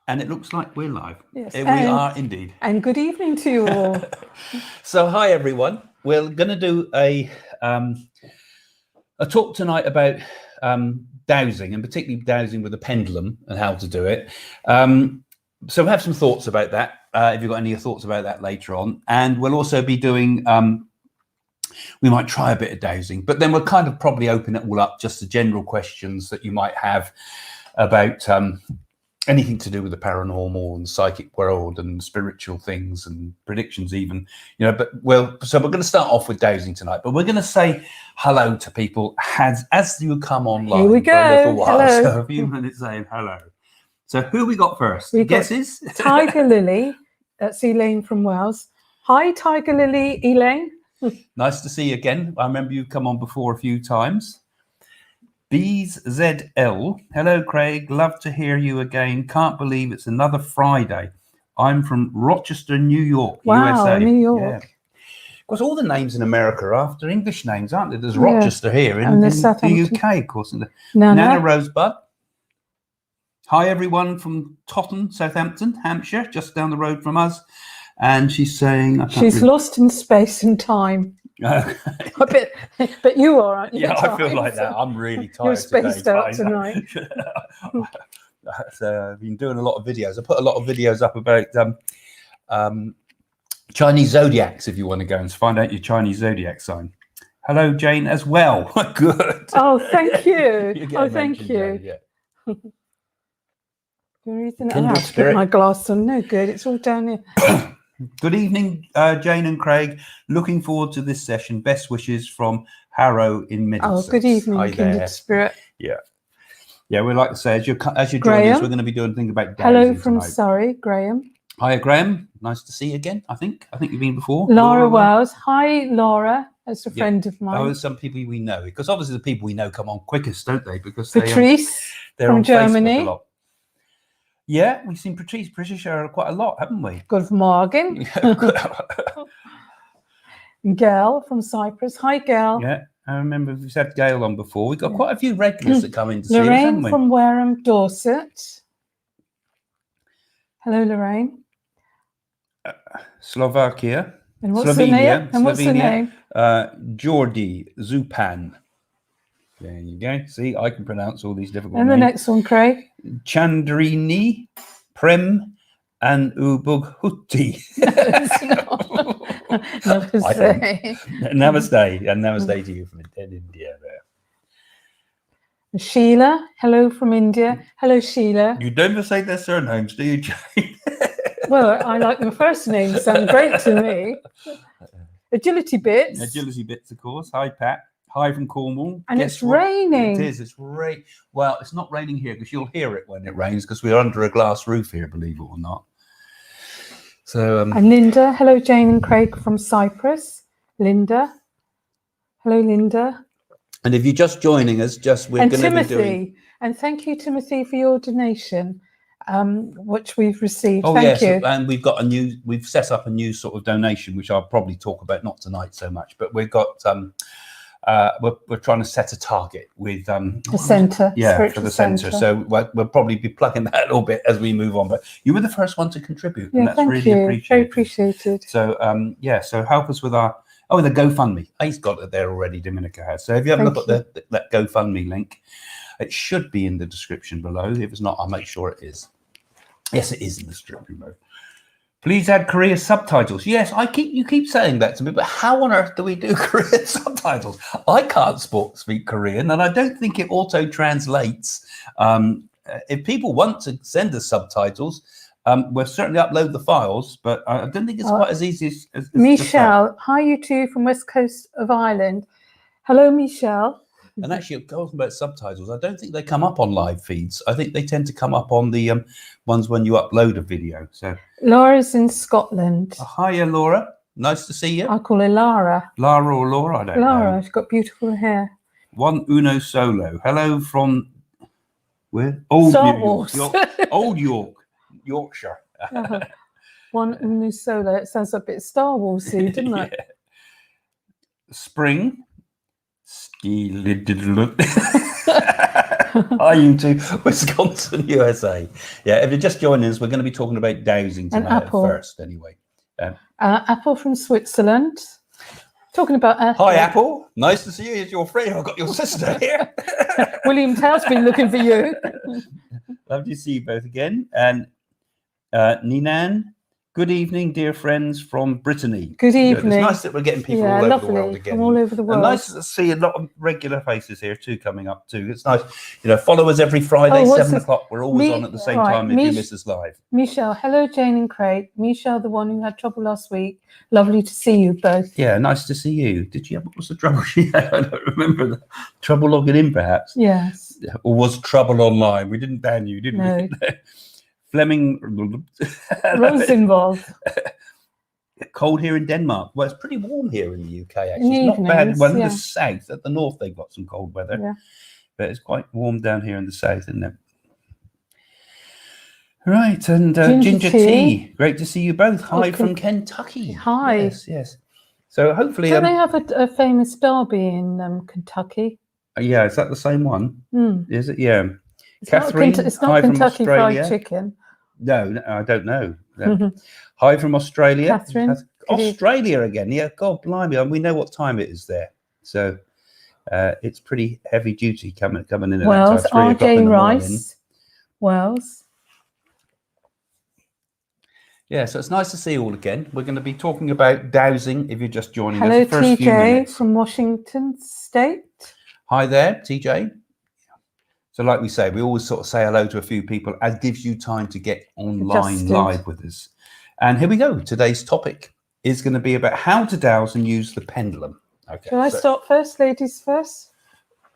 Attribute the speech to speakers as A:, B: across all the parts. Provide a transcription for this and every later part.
A: And it looks like we're live.
B: Yes,
A: We are indeed.
B: And good evening to you all.
A: So, hi everyone. We're going to do a talk tonight about dowsing, and particularly dowsing with a pendulum and how to do it. So we have some thoughts about that. If you've got any thoughts about that later on, and we'll also be doing. We might try a bit of dowsing, but then we'll kind of probably open it all up just to general questions that you might have about anything to do with the paranormal and psychic world and spiritual things and predictions even, but so we're going to start off with dowsing tonight, but we're going to say hello to people as you come online.
B: Here we go.
A: For a little while.
B: Hello.
A: So a few minutes saying hello. So who we got first? Guesses?
B: Tiger Lily. That's Elaine from Wales. Hi, Tiger Lily, Elaine.
A: Nice to see you again. I remember you've come on before a few times. BZL. Hello, Craig. Love to hear you again. Can't believe it's another Friday. I'm from Rochester, New York, USA.
B: New York.
A: Yeah. Of course, all the names in America are after English names, aren't they? There's Rochester here in the UK, of course. Nana Rosebud. Hi, everyone from Totton, Southampton, Hampshire, just down the road from us. And she's saying...
B: She's lost in space and time. But you are, aren't you?
A: Yeah, I feel like that. I'm really tired.
B: You're spaced out tonight.
A: So I've been doing a lot of videos. I put a lot of videos up about Chinese zodiacs if you want to go and find out your Chinese zodiac sign. Hello, Jane, as well. Good.
B: Oh, thank you. Oh, thank you.
A: Jane, yeah.
B: The reason I have to put my glass on. No good. It's all down here.
A: Good evening, Jane and Craig. Looking forward to this session. Best wishes from Harrow in Middlesex.
B: Oh, good evening, kindred spirit.
A: Yeah. Yeah, we'd like to say, as you're joining us, we're going to be doing things about dowsing.
B: Hello from
A: tonight.
B: Surrey, Graham.
A: Hi, Graham. Nice to see you again, I think. You've been before.
B: Laura Wells. Hi, Laura. That's a friend of mine.
A: Oh, some people we know. Because obviously the people we know come on quickest, don't they? Because
B: Patrice
A: they're
B: from
A: on
B: Germany.
A: Facebook a lot. Yeah, we've seen Patrice share quite a lot, haven't we?
B: Good morning. Gail from Cyprus. Hi, Gail.
A: Yeah, I remember we've had Gail on before. We've got quite a few regulars that come in to see us,
B: Lorraine
A: haven't we?
B: from Wareham, Dorset. Hello, Lorraine.
A: Slovakia.
B: And what's the name? And what's the name?
A: Jordi Zupan. There you go. See, I can pronounce all these difficult
B: names.
A: And
B: the next one, Craig.
A: Chandrini, Prem, and Ubughuti. Namaste. And namaste to you from India there.
B: Sheila, hello from India. Hello, Sheila.
A: You don't say their surnames, do you, Jane?
B: Well, I like their first names. Sound great to me. Agility Bits.
A: Agility Bits, of course. Hi, Pat. Hi from Cornwall.
B: And it's raining.
A: It is. It's rain. Well, it's not raining here because you'll hear it when it rains because we're under a glass roof here, believe it or not. So.
B: And Linda. Hello, Jane and Craig from Cyprus. Linda. Hello, Linda.
A: And if you're just joining us, we're going to be doing.
B: And thank you, Timothy, for your donation, which we've received.
A: Oh,
B: thank you.
A: And we've set up a new sort of donation, which I'll probably talk about not tonight so much, but we've got. We're trying to set a target with
B: the centre,
A: for the centre. So we'll probably be plugging that a little bit as we move on. But you were the first one to contribute, and that's really appreciated.
B: Very appreciated.
A: So so help us with the GoFundMe. He's got it there already. Dominica has. So if you have a look at that GoFundMe link, it should be in the description below. If it's not, I'll make sure it is. Yes, it is in the description below. Please add Korean subtitles. Yes, you keep saying that to me, but how on earth do we do Korean subtitles? I can't speak Korean, and I don't think it auto-translates. If people want to send us subtitles, we'll certainly upload the files, but I don't think it's quite as easy as
B: Michelle, hi you two from West Coast of Ireland. Hello, Michelle.
A: And actually, talking about subtitles, I don't think they come up on live feeds. I think they tend to come up on the ones when you upload a video. So
B: Laura's in Scotland.
A: Hiya, Laura. Nice to see you.
B: I call her Lara.
A: Lara or Laura, I don't know.
B: Lara, she's got beautiful hair.
A: One Uno Solo. Hello from where? Old Yorkshire.
B: One Uno Solo. It sounds a bit Star Warsy, doesn't it?
A: Yeah. Spring. Hi, YouTube, Wisconsin, USA. Yeah, if you're just joining us, we're going to be talking about dowsing
B: An
A: tonight
B: apple.
A: first, anyway.
B: Apple from Switzerland. Talking about
A: Hi, Apple. Nice to see you. It's your friend. I've got your sister here.
B: William Tail's been looking for you.
A: Lovely to see you both again. And Ninan, good evening, dear friends from Brittany.
B: Good evening.
A: It's nice that we're getting people all over the world again.
B: From all over the world.
A: And nice to see a lot of regular faces here too coming up too. It's nice. Follow us every Friday, 7 o'clock. We're always on at the same time if you miss us live.
B: Michelle, hello, Jane and Craig. Michelle, the one who had trouble last week. Lovely to see you both.
A: Yeah, nice to see you. Did you have, what was the trouble she had? I don't remember. The trouble logging in, perhaps?
B: Yes.
A: Or was trouble online? We didn't ban you, did we? Fleming.
B: Rosenwald.
A: Cold here in Denmark. Well, it's pretty warm here in the UK, actually.
B: In
A: It's not bad. Well, in
B: yeah.
A: the south, at the north, they've got some cold weather.
B: Yeah.
A: But it's quite warm down here in the south, isn't it? Right, and Ginger Tea. Great to see you both. Hi from Kentucky.
B: Hi.
A: Yes, yes. So hopefully...
B: Don't they have a famous derby in Kentucky?
A: Yeah, is that the same one? Is it? Yeah.
B: It's
A: Catherine,
B: it's not Kentucky Fried Chicken.
A: No, I don't know. Hi from Australia.
B: Catherine.
A: Australia again. Yeah, God blimey. And we know what time it is there. So it's pretty heavy duty coming in at
B: Wells,
A: that time, 3 o'clock in the morning.
B: Wells.
A: Yeah, so it's nice to see you all again. We're going to be talking about dowsing if you're just joining
B: Hello,
A: us. Hello,
B: TJ from Washington State.
A: Hi there, TJ. So like we say, we always sort of say hello to a few people, as gives you time to get online live with us. And here we go. Today's topic is going to be about how to dowse and use the pendulum. Okay.
B: Shall I start first, ladies first?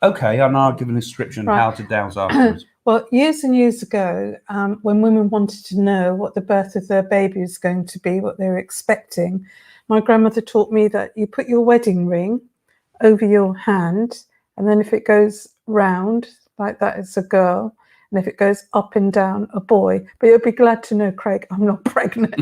A: Okay, and I'll give an description of how to dowse afterwards.
B: Well, years and years ago, when women wanted to know what the birth of their baby was going to be, what they were expecting, my grandmother taught me that you put your wedding ring over your hand, and then if it goes round like that, it's a girl, and if it goes up and down, a boy. But you'll be glad to know, Craig, I'm not pregnant.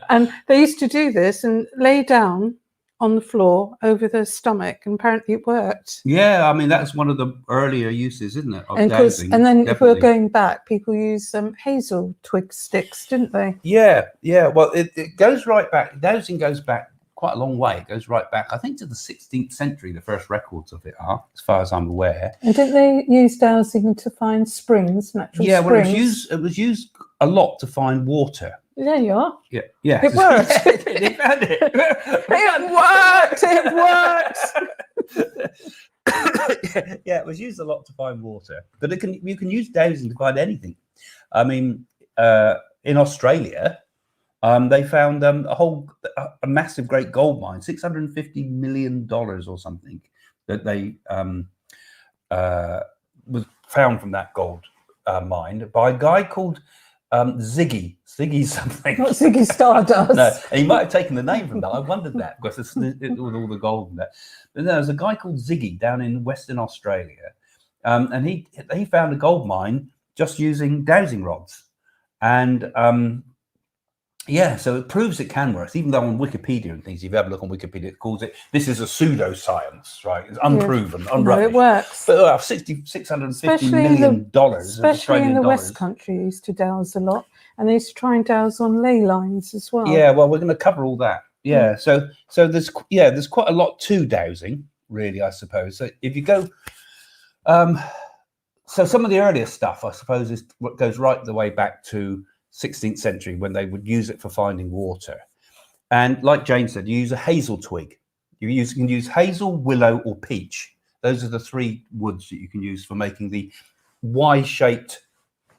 B: And they used to do this and lay down on the floor over their stomach, and apparently it worked.
A: Yeah, I mean, that's one of the earlier uses, isn't it, of dowsing?
B: And then if we're going back, people use hazel twig sticks, didn't they?
A: Yeah. Well, it goes right back. Dowsing goes back quite a long way. It goes right back, I think, to the 16th century. The first records of it are, as far as I'm aware. And
B: didn't they use dowsing to find springs, natural springs?
A: Well, it was used a lot to find water.
B: There you are.
A: Yeah.
B: It worked.
A: They found it.
B: It worked.
A: Yeah, it was used a lot to find water, but you can use dowsing to find anything. I mean, in Australia, they found a massive, great gold mine, $650 million or something, that they was found from that gold mine by a guy called Ziggy something.
B: Not Ziggy Stardust.
A: No, and he might have taken the name from that. I wondered that because it's with all the gold in there. But no, there's a guy called Ziggy down in Western Australia, and he found a gold mine just using dowsing rods, and so it proves it can work. Even though on Wikipedia and things, if you have a look on Wikipedia, it calls it, this is a pseudoscience, right? It's unproven,
B: No, it works.
A: But $650 million,
B: especially in the West Country, used to dowse a lot, and they used to try and dowse on ley lines as well.
A: Yeah, well, we're going to cover all that. Yeah, so there's quite a lot to dowsing, really, I suppose. So if you go, so some of the earliest stuff, I suppose, is what goes right the way back to 16th century when they would use it for finding water. And like Jane said, you use a hazel twig. You can use hazel, willow, or peach. Those are the 3 woods that you can use for making the Y-shaped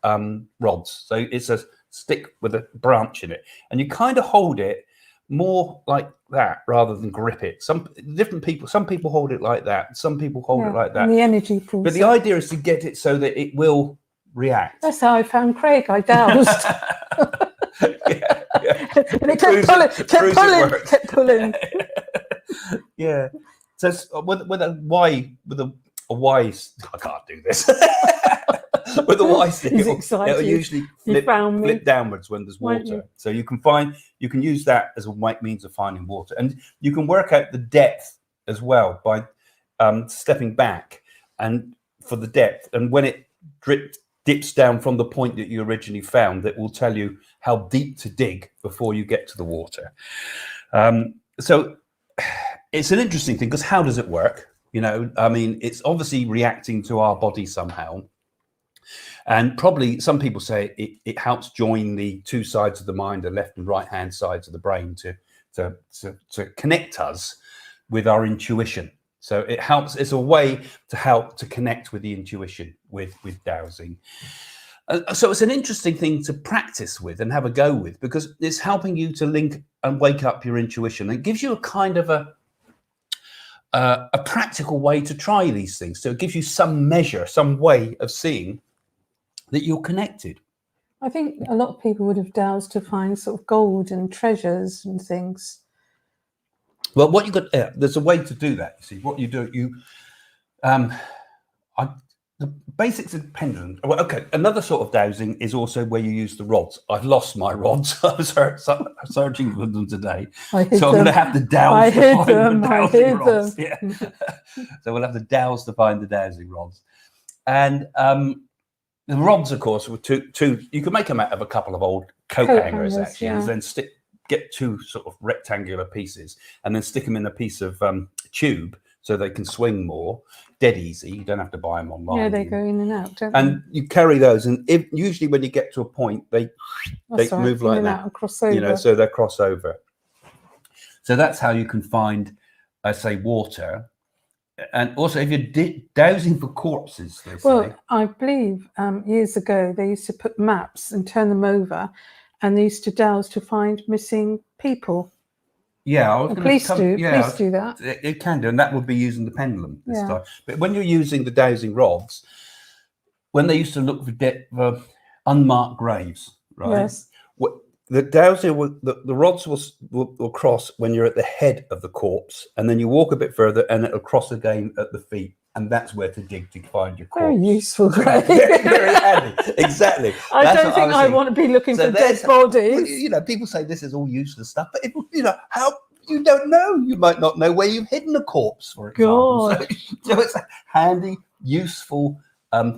A: rods. So it's a stick with a branch in it, and you kind of hold it more like that rather than grip it. Some people hold it like that. Some people hold it like that.
B: And the energy pulls.
A: But the idea is to get it so that it will react.
B: That's how I found Craig. I dowsed. And it kept pulling.
A: Yeah. So with a Y, I can't do this. With a Y stick, it'll usually flip downwards when there's water. So you can use that as a means of finding water, and you can work out the depth as well by stepping back. and for the depth. And when it dips down from the point that you originally found, it will tell you how deep to dig before you get to the water. So it's an interesting thing, because how does it work? You know, I mean, it's obviously reacting to our body somehow. And probably some people say it helps join the two sides of the mind, the left and right hand sides of the brain, to connect us with our intuition. So it helps. It's a way to help to connect with the intuition with dowsing. So it's an interesting thing to practice with and have a go with, because it's helping you to link and wake up your intuition. It gives you a kind of a practical way to try these things. So it gives you some measure, some way of seeing that you're connected.
B: I think a lot of people would have dowsed to find sort of gold and treasures and things.
A: Well, what you got, there's a way to do that. You see, what you do, the basics of pendulum. Well, okay, another sort of dowsing is also where you use the rods. I've lost my rods. I was searching for them today, so I'm going to have to dowse.
B: I hid
A: them.
B: I hid them.
A: Yeah. So we'll have to dowse to find the dowsing rods, and the rods, of course, were two. You can make them out of a couple of old coat hangers, actually, and then get two sort of rectangular pieces, and then stick them in a piece of tube so they can swing more. Dead easy. You don't have to buy them online.
B: Yeah, they go in and out, don't
A: and
B: they?
A: You carry those, and usually when you get to a point, they move like that. You know, so they cross over. So that's how you can find, say, water. And also, if you're dowsing for corpses,
B: I believe years ago they used to put maps and turn them over, and they used to dowse to find missing people.
A: Yeah,
B: police do that.
A: It can do, and that would be using the pendulum this time. But when you're using the dowsing rods, when they used to look for unmarked graves, right?
B: Yes.
A: The dowsing, the rods will cross when you're at the head of the corpse, and then you walk a bit further, and it'll cross again at the feet, and that's where to dig to find your corpse.
B: Very useful, Greg.
A: Very handy. Exactly.
B: I don't think I want to be looking for dead bodies.
A: You know, people say this is all useless stuff, but you know how. You don't know. You might not know where you've hidden a corpse, for example. So it's a handy, useful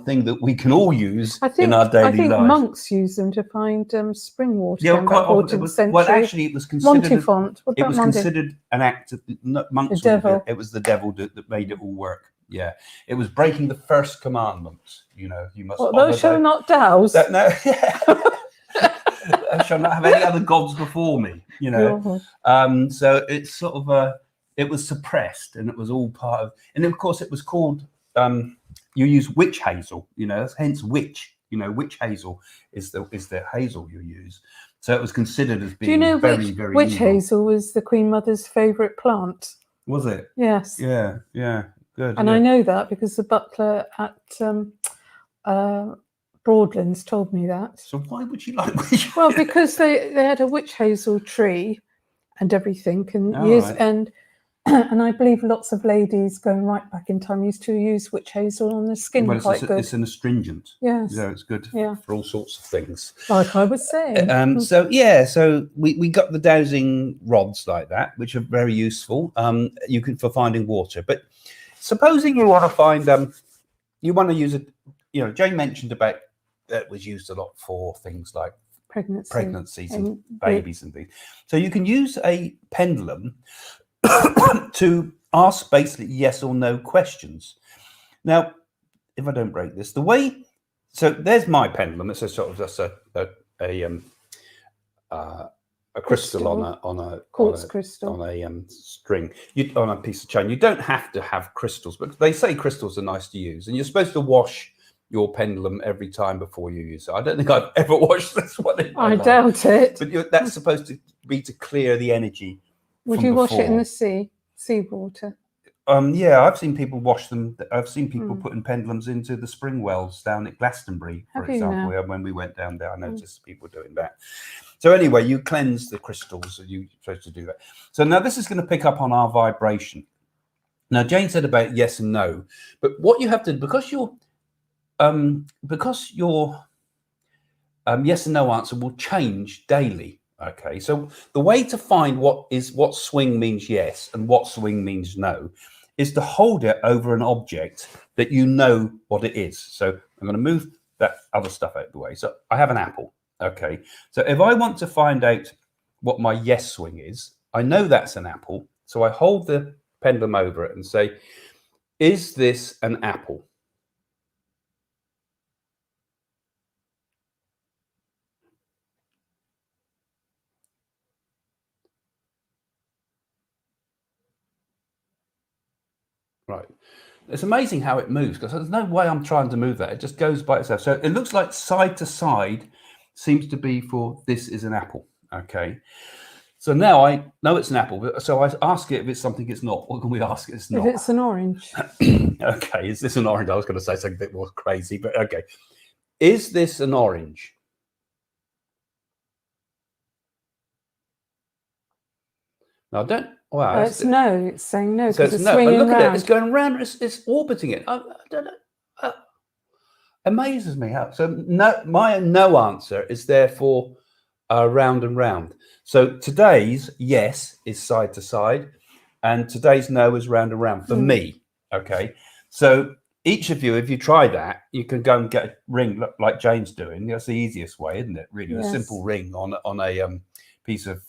A: thing that we can all use in our daily life. I think
B: monks use them to find spring water.
A: Yeah, quite often. Well, actually, it was considered.
B: Montifont.
A: It was considered an act of monks.
B: The devil.
A: It was the devil that made it all work. Yeah, it was breaking the first commandment. You know, you must.
B: Well, thou shalt not dowse.
A: No. Yeah. I shall not have any other gods before me, you know. So it's sort of it was suppressed, and it was all part of, and of course it was called you use witch hazel, you know, hence witch, you know, witch hazel is the hazel you use. So it was considered as being very
B: witch
A: evil.
B: Hazel was the Queen Mother's favourite plant.
A: Was it?
B: Yes.
A: Yeah, good.
B: And I know that because the butler at Broadlands told me that.
A: So why would you like witch?
B: Well, because they had a witch hazel tree and everything, and and I believe lots of ladies going right back in time used to use witch hazel on the skin. Well, quite good.
A: It's an astringent.
B: Yes.
A: So it's good for all sorts of things.
B: Like I was saying.
A: So we got the dowsing rods like that, which are very useful. You can for finding water, but supposing you want to find you want to use it. You know, Jane mentioned about that was used a lot for things like pregnancies and babies and things. So you can use a pendulum to ask basically yes or no questions. Now, if I don't break this, so there's my pendulum. It's a sort of just a crystal on a
B: quartz crystal
A: on a string, on a piece of chain. You don't have to have crystals, but they say crystals are nice to use, and you're supposed to wash your pendulum every time before you use it. I don't think I've ever washed this one in my life.
B: Doubt it.
A: But that's supposed to be to clear the energy.
B: Would you wash it in the seawater?
A: Yeah, I've seen people wash them. I've seen people putting pendulums into the spring wells down at Glastonbury, for example. When we went down there, I noticed people doing that. So anyway, you cleanse the crystals, so you're supposed to do that. So now this is going to pick up on our vibration. Now, Jane said about yes and no, but what you have to, because your yes and no answer will change daily. Okay, so the way to find what swing means yes and what swing means no is to hold it over an object that you know what it is. So I'm going to move that other stuff out of the way. So I have an apple. Okay. So if I want to find out what my yes swing is, I know that's an apple. So I hold the pendulum over it and say, is this an apple? Right. It's amazing how it moves, because there's no way I'm trying to move that. It just goes by itself. So it looks like side to side seems to be for this is an apple. Okay. So now I know it's an apple. So I ask it if it's something it's not. What can we ask it it's not?
B: If it's an orange.
A: Okay. Is this an orange? I was going to say something a bit more crazy, but okay. Is this an orange? Now, don't. Wow.
B: It's no. It's saying no
A: So
B: because
A: it's
B: it's
A: no. But
B: swinging
A: look at it.
B: round.
A: It's going round. It's orbiting it. I don't know. Amazes me how. So no, my no answer is therefore round and round. So today's yes is side to side, and today's no is round and round for me. Okay. So each of you, if you try that, you can go and get a ring like Jane's doing. That's the easiest way, isn't it? Really,
B: Yes.
A: a simple ring on a piece of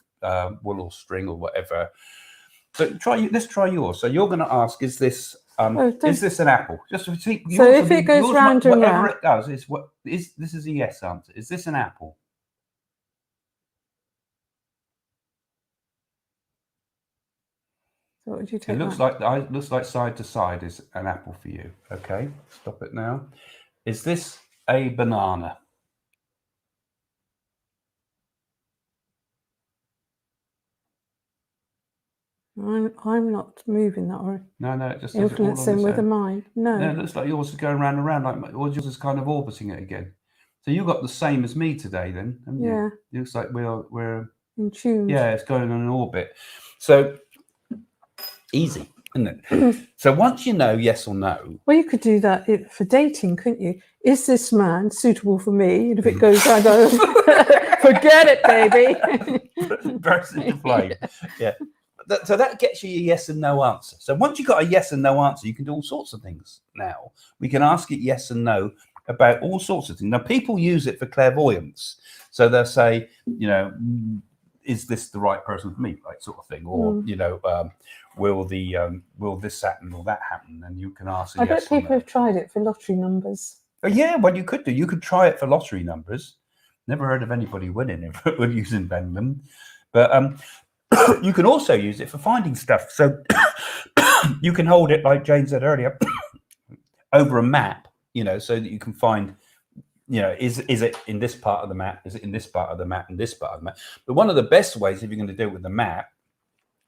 A: wool or string or whatever. So let's try yours. So you're going to ask, is this is this an apple? Just to see.
B: So if it goes round and
A: whatever
B: round,
A: it does is what is this is a yes answer. Is this an apple?
B: so what would you take?
A: It looks like side to side is an apple for you. Okay, stop it now. Is this a banana?
B: I'm not moving that or
A: No, it just does it all on
B: influencing
A: its
B: with the
A: own.
B: mind. No.
A: No, it looks like yours is going round and round, like yours is kind of orbiting it again. So you got the same as me today, then, haven't
B: Yeah.
A: you? It looks like we're
B: In tune.
A: yeah, it's going on an orbit. So easy, isn't it? So once you know yes or no.
B: Well, you could do that for dating, couldn't you? Is this man suitable for me? And if it goes round, I go, forget it, baby.
A: Burst into flame. Yeah. So that gets you a yes and no answer. So once you've got a yes and no answer, you can do all sorts of things now. We can ask it yes and no about all sorts of things. Now, people use it for clairvoyance. So they'll say, you know, is this the right person for me? Like sort of thing. Or, you know, will this happen or that happen? And you can ask
B: I bet people have tried it for lottery numbers.
A: Oh, yeah, well, you could do. You could try it for lottery numbers. Never heard of anybody winning it with using Pendulum. But you can also use it for finding stuff. So you can hold it, like Jane said earlier, over a map, you know, so that you can find, you know, is it in this part of the map? Is it in this part of the map and this part of the map? But one of the best ways, if you're going to do it with the map,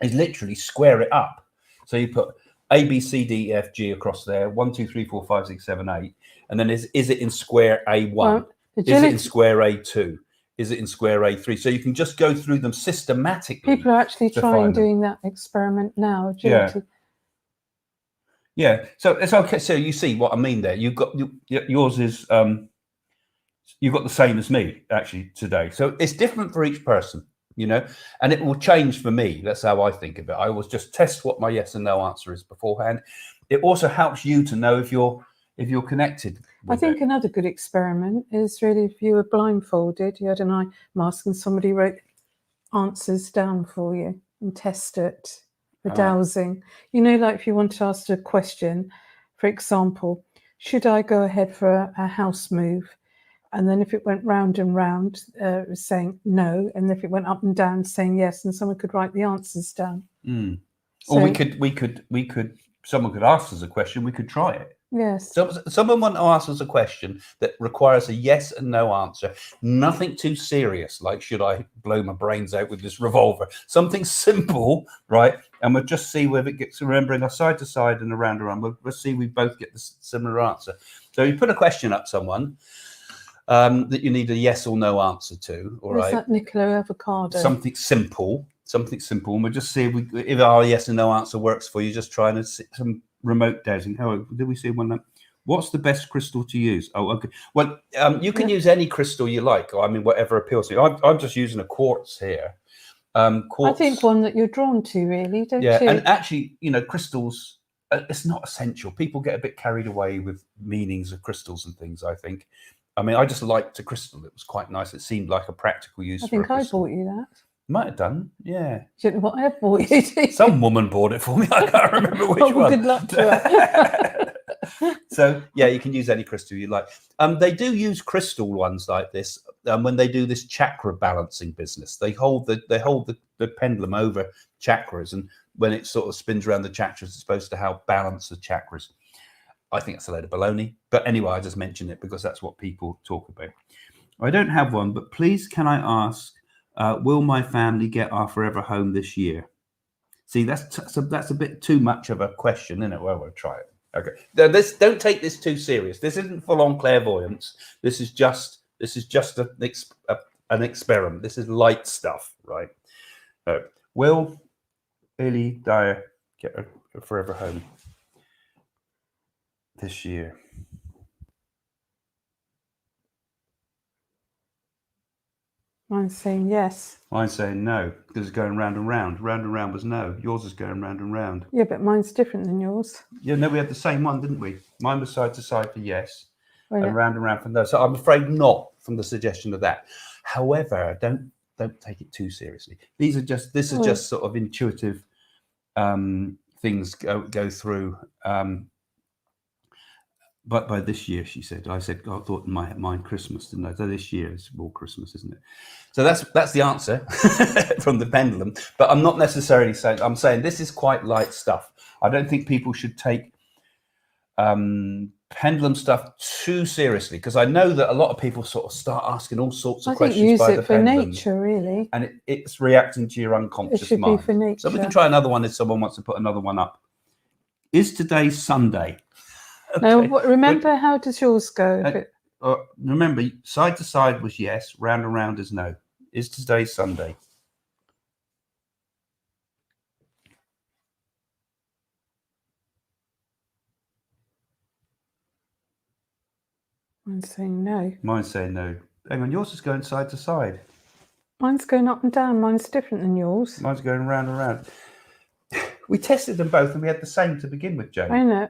A: is literally square it up. So you put A, B, C, D, E, F, G across there, 1, 2, 3, 4, 5, 6, 7, 8. And then is it in square A1?
B: Well,
A: is it in square A2? Is it in square A3? So you can just go through them systematically.
B: People are actually trying doing that experiment now. Agility.
A: Yeah. So it's okay. So you see what I mean there. You've got yours is you've got the same as me actually today. So it's different for each person, you know, and it will change for me. That's how I think of it. I always just test what my yes and no answer is beforehand. It also helps you to know if you're connected.
B: I think another good experiment is really if you were blindfolded, you had an eye mask and somebody wrote answers down for you and test it for dowsing. You know, like if you want to ask a question, for example, should I go ahead for a house move? And then if it went round and round, it was saying no. And if it went up and down, saying yes, and someone could write the answers down.
A: Or we could, someone could ask us a question, we could try it.
B: Yes.
A: So someone want to ask us a question that requires a yes and no answer. Nothing too serious, like should I blow my brains out with this revolver? Something simple, right? And we'll just see whether it gets remembering us side to side and around and around. We'll see we both get the similar answer. So you put a question up someone that you need a yes or no answer to. All right.
B: Is that Niccolo Avocado?
A: Something simple, and we'll just see if our yes and no answer works for you. Just trying to see some remote dowsing. Oh, did we see one? What's the best crystal to use? Oh, okay. Well, you can use any crystal you like. I mean, whatever appeals to you. I'm just using a quartz here. Quartz,
B: I think one that you're drawn to, really, don't you?
A: Yeah, and actually, you know, crystals it's not essential. People get a bit carried away with meanings of crystals and things, I think. I mean, I just liked a crystal. It was quite nice. It seemed like a practical use
B: I
A: for a
B: think I
A: crystal.
B: bought you that.
A: Might have done, yeah.
B: Do you know what I bought you? Do you?
A: Some woman bought it for me. I can't remember which
B: Oh, well,
A: one.
B: good luck to her.
A: So yeah, you can use any crystal you like. They do use crystal ones like this when they do this chakra balancing business. They hold the pendulum over chakras, and when it sort of spins around the chakras, it's supposed to help balance the chakras. I think it's a load of baloney, but anyway, I just mention it because that's what people talk about. I don't have one, but please can I ask, will my family get our forever home this year? See, that's a bit too much of a question, isn't it? Well, we'll try it. Okay. Now, don't take this too serious. This isn't full-on clairvoyance. This is just an experiment. This is light stuff, right? Will Billy Dyer get a forever home this year?
B: Mine's saying yes.
A: Mine's saying no, because it's going round and round. Round and round was no. Yours is going round and round.
B: Yeah, but mine's different than yours.
A: Yeah, no, we had the same one, didn't we? Mine was side to side for yes,
B: Oh, yeah.
A: and round for no. So I'm afraid not from the suggestion of that. However, don't take it too seriously. This is just sort of intuitive things go through. But by this year, she said. I said, I thought in my mind Christmas, didn't I? So this year is more Christmas, isn't it? So that's the answer from the pendulum. But I'm not necessarily saying. I'm saying this is quite light stuff. I don't think people should take pendulum stuff too seriously, because I know that a lot of people sort of start asking all sorts of questions.
B: I think use
A: by
B: it
A: the
B: for
A: pendulum,
B: nature, really.
A: and it's reacting to your unconscious
B: It should
A: mind.
B: be for nature.
A: So we can try another one if someone wants to put another one up. Is today Sunday? Okay.
B: Now, remember, how does yours go?
A: Remember, side to side was yes, round and round is no. Is today Sunday?
B: Mine's saying no.
A: Mine's saying no. Hang on, yours is going side to side.
B: Mine's going up and down. Mine's different than yours.
A: Mine's going round and round. We tested them both and we had the same to begin with, Jane.
B: I know.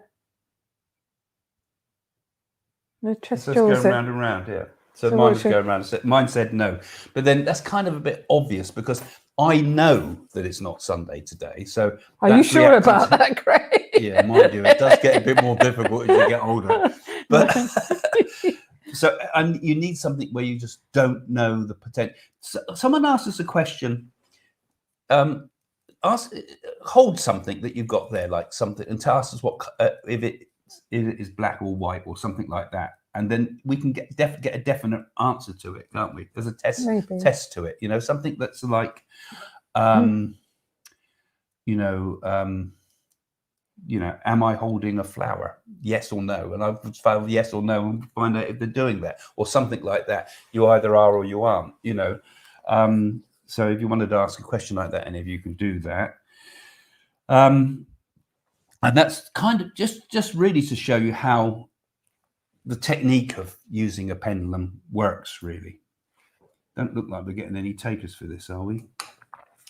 B: The test
A: So it's
B: yours.
A: going round and round, yeah. So mine was going round. Mine said no. But then that's kind of a bit obvious because I know that it's not Sunday today. So
B: are you sure about that, Craig?
A: Yeah, mind you, it does get a bit more difficult as you get older. But so, and you need something where you just don't know the potential. So, someone asked us a question. Hold something that you've got there, like something, and tell us what if it is black or white or something like that, and then we can get a definite answer to it, can't we? There's a test to it, something that's like, am I holding a flower? Yes or no? And I've found yes or no and find out if they're doing that or something like that. You either are or you aren't, So if you wanted to ask a question like that, any of you can do that. And that's kind of just really to show you how the technique of using a pendulum works, really. Don't look like we're getting any takers for this, are we?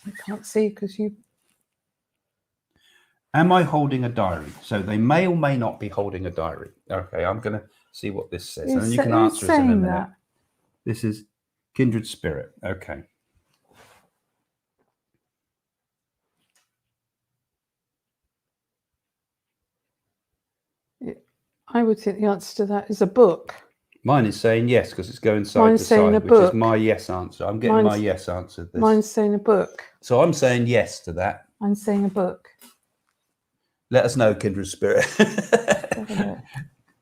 B: I can't see because you...
A: Am I holding a diary? So they may or may not be holding a diary. Okay, I'm going to see what this says. And then you can answer us in a minute. That? This is kindred spirit. Okay.
B: I would think the answer to that is a book.
A: Mine is saying yes because it's going side to side, which is my yes answer. I'm getting my yes answer.
B: Mine's saying a book.
A: So I'm saying yes to that.
B: I'm saying a book.
A: Let us know, kindred spirit.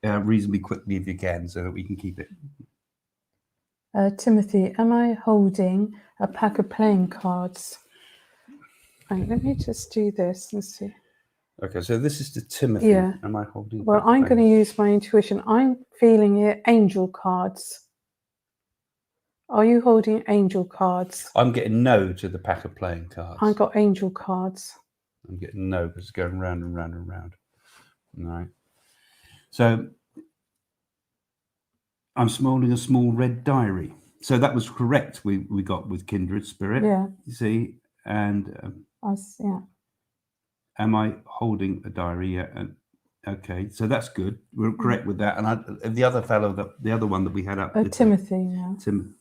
A: Reasonably quickly if you can, so that we can keep it.
B: Timothy, am I holding a pack of playing cards? Right, let me just do this and see.
A: Okay, so this is to Timothy.
B: Yeah.
A: Am I holding?
B: Well, I'm going to use my intuition. I'm feeling it. Angel cards. Are you holding angel cards?
A: I'm getting no to the pack of playing cards.
B: I got angel cards.
A: I'm getting no because it's going round and round and round. All right. So I'm holding a small red diary. So that was correct. We got with kindred spirit.
B: Yeah.
A: You see, and
B: yeah.
A: Am I holding a diary? Yeah. And okay, so that's good. We're correct with that. And the other fellow, the other one that we had up.
B: Timothy. Yeah.
A: Tim.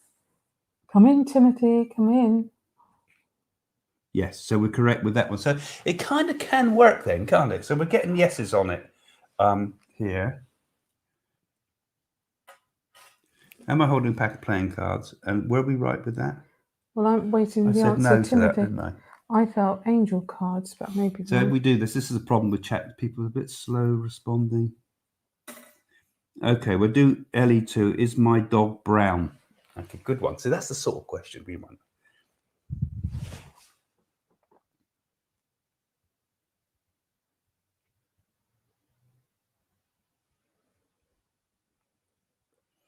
B: Come in, Timothy. Come in.
A: Yes, so we're correct with that one. So it kind of can work then, can't it? So we're getting yeses on it here. Am I holding a pack of playing cards? And were we right with that?
B: Well, I'm waiting
A: I
B: the
A: said
B: answer,
A: no
B: Timothy.
A: to that, didn't I?
B: I felt angel cards, but maybe.
A: So we do this. This is a problem with chat. People are a bit slow responding. Okay, we'll do LE2. Is my dog brown? Okay, good one. So that's the sort of question we want.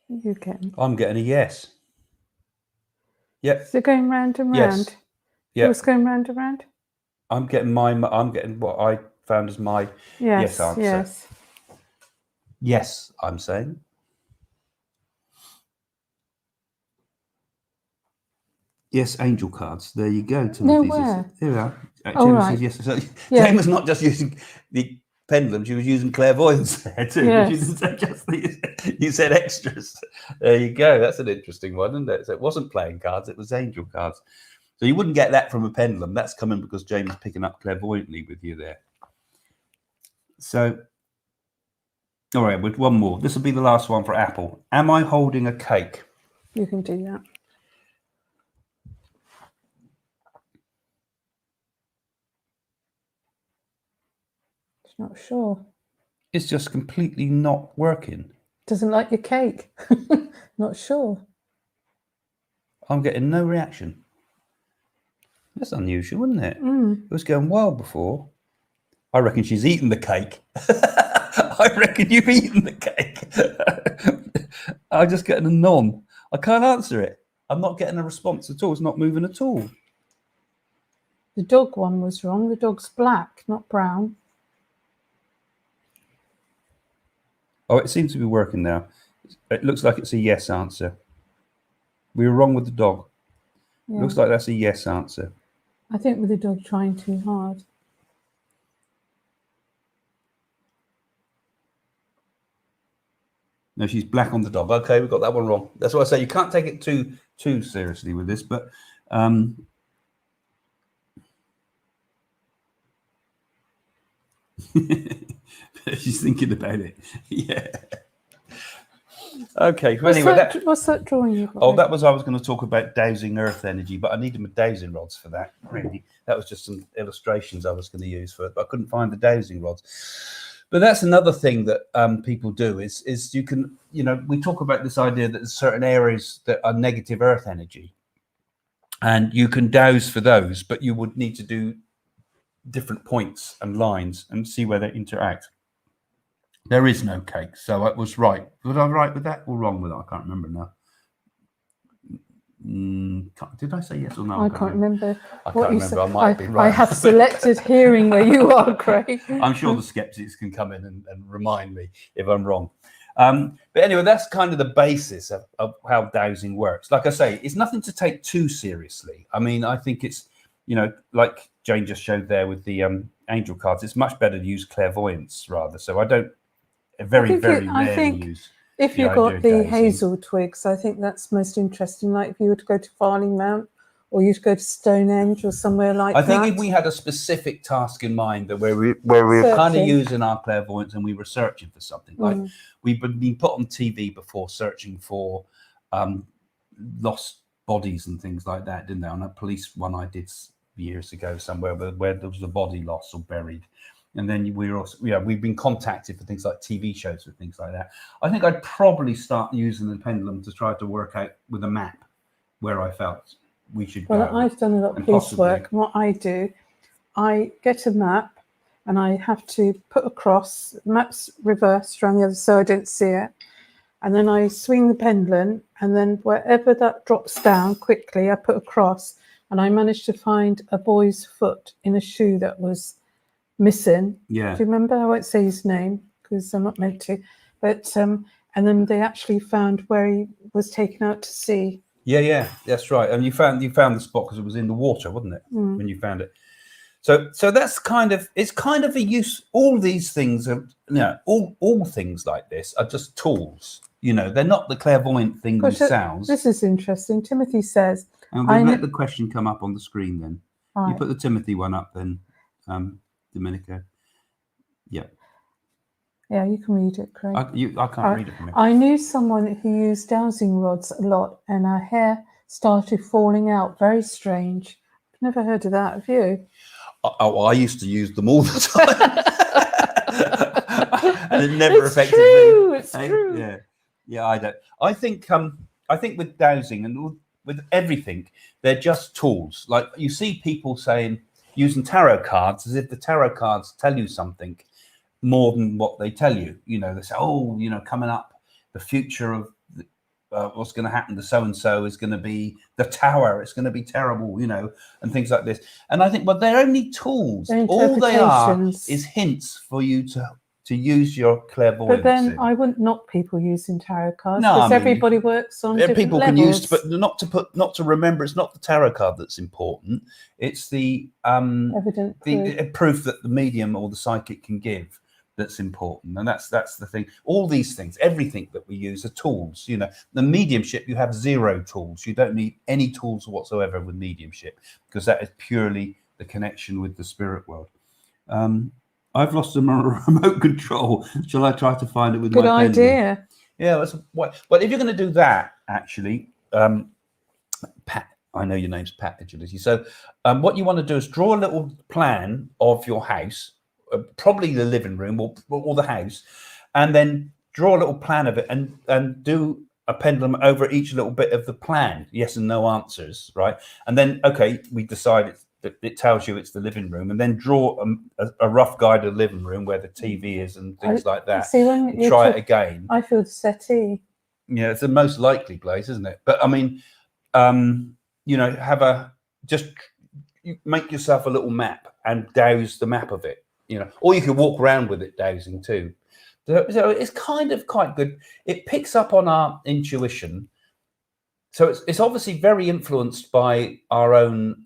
B: You getting?
A: I'm getting a yes. Yep.
B: Is it going round and round?
A: Yes. Yeah.
B: What's going round and round?
A: I'm getting what I found as my yes answer.
B: Yes.
A: Yes, I'm saying. Yes, angel cards. There you go.
B: No, where?
A: There we are.
B: Oh, right.
A: Yes. So Jane was not just using the pendulum; she was using clairvoyance there too.
B: Yes.
A: She didn't say just you said extras. There you go. That's an interesting one, isn't it? So it wasn't playing cards; it was angel cards. So you wouldn't get that from a pendulum. That's coming because Jane was picking up clairvoyantly with you there. So, all right, with one more. This will be the last one for Apple. Am I holding a cake?
B: You can do that. It's not sure.
A: It's just completely not working.
B: Doesn't like your cake. Not sure.
A: I'm getting no reaction. That's unusual, isn't it?
B: Mm.
A: It was going well before. I reckon she's eaten the cake. I reckon you've eaten the cake. I'm just getting a none. I can't answer it. I'm not getting a response at all. It's not moving at all.
B: The dog one was wrong. The dog's black, not brown.
A: Oh, it seems to be working now. It looks like it's a yes answer. We were wrong with the dog.
B: Yeah.
A: Looks like that's a yes answer.
B: I think with the dog trying too hard.
A: No, she's black on the dog. Okay, we got that one wrong. That's why I say you can't take it too seriously with this, but she's thinking about it. Yeah. Okay. So anyway,
B: what's that drawing you got?
A: Oh, that was I was going to talk about dowsing earth energy, but I needed my dowsing rods for that. Really, that was just some illustrations I was going to use for it, but I couldn't find the dowsing rods. But that's another thing that people do is you can, we talk about this idea that there's certain areas that are negative earth energy, and you can dowse for those, but you would need to do different points and lines and see where they interact. There is no cake, so I was right. Was I right with that or wrong with that? I can't remember now. Did I say yes or no?
B: I can't remember.
A: I can't remember. I might have been right.
B: I have selected hearing where you are, Craig.
A: I'm sure the skeptics can come in and remind me if I'm wrong. But anyway, that's kind of the basis of how dowsing works. Like I say, it's nothing to take too seriously. I mean, I think it's, like Jane just showed there with the angel cards, it's much better to use clairvoyance rather. So I don't very rarely use.
B: If you got the hazel twigs, I think that's most interesting. Like if you were to go to Farling Mount or you'd go to Stonehenge or somewhere like that.
A: I think if we had a specific task in mind that where we were kind of using our clairvoyance and we were searching for something, like we've been put on TV before searching for lost bodies and things like that, didn't they? On a police one I did years ago somewhere where there was a body lost or buried. And then we've been contacted for things like TV shows and things like that. I think I'd probably start using the pendulum to try to work out with a map where I felt we should go.
B: Well, I've done a lot of police work. And what I do, I get a map and I have to put across, the map's reversed around the other so I don't see it. And then I swing the pendulum and then wherever that drops down quickly, I put across and I managed to find a boy's foot in a shoe that was missing.
A: Yeah.
B: Do you remember? I won't say his name because I'm not meant to. But and then they actually found where he was taken out to sea.
A: Yeah, that's right. And you found the spot because it was in the water, wasn't it? When you found it. So that's it's kind of a use. All these things are, all things like this are just tools. They're not the clairvoyant thing themselves.
B: This is interesting. Timothy says,
A: and we'll let the question come up on the screen then.
B: Right.
A: You put the Timothy one up then, Domenico. Yeah.
B: Yeah, you can read it, Craig.
A: I can't read it from here.
B: I knew someone who used dowsing rods a lot and her hair started falling out. Very strange. I've never heard of that. Have you?
A: I used to use them all the time. And it never affected
B: me.
A: It's
B: true.
A: Yeah, I don't. I think with dowsing and with everything, they're just tools. Like you see people using tarot cards as if the tarot cards tell you something more than what they tell you. They say, oh, coming up, the future of what's going to happen to so-and-so is going to be the tower. It's going to be terrible, and things like this. And I think, they're only tools. All they are is hints for you to use your clairvoyance.
B: But then I wouldn't knock people using tarot cards because everybody works on different
A: people
B: levels.
A: can use, but not to remember. It's not the tarot card that's important. It's the
B: evident
A: proof that the medium or the psychic can give that's important, and that's the thing. All these things, everything that we use are tools. The mediumship, you have zero tools. You don't need any tools whatsoever with mediumship because that is purely the connection with the spirit world. I've lost a remote control. Shall I try to find it with my
B: Good idea.
A: Yeah, that's what. But if you're going to do that, actually, Pat, I know your name's Pat Agility. So, what you want to do is draw a little plan of your house, probably the living room or the house, and then draw a little plan of it and do a pendulum over each little bit of the plan. Yes and no answers, right? And then, okay, we decided. It tells you it's the living room, and then draw a rough guide of the living room where the TV is and things like that.
B: See, when you
A: try it again.
B: I feel the settee.
A: Yeah, it's the most likely place, isn't it? But I mean, just make yourself a little map and dowse the map of it. Or you could walk around with it dowsing too. So it's kind of quite good. It picks up on our intuition. So it's obviously very influenced by our own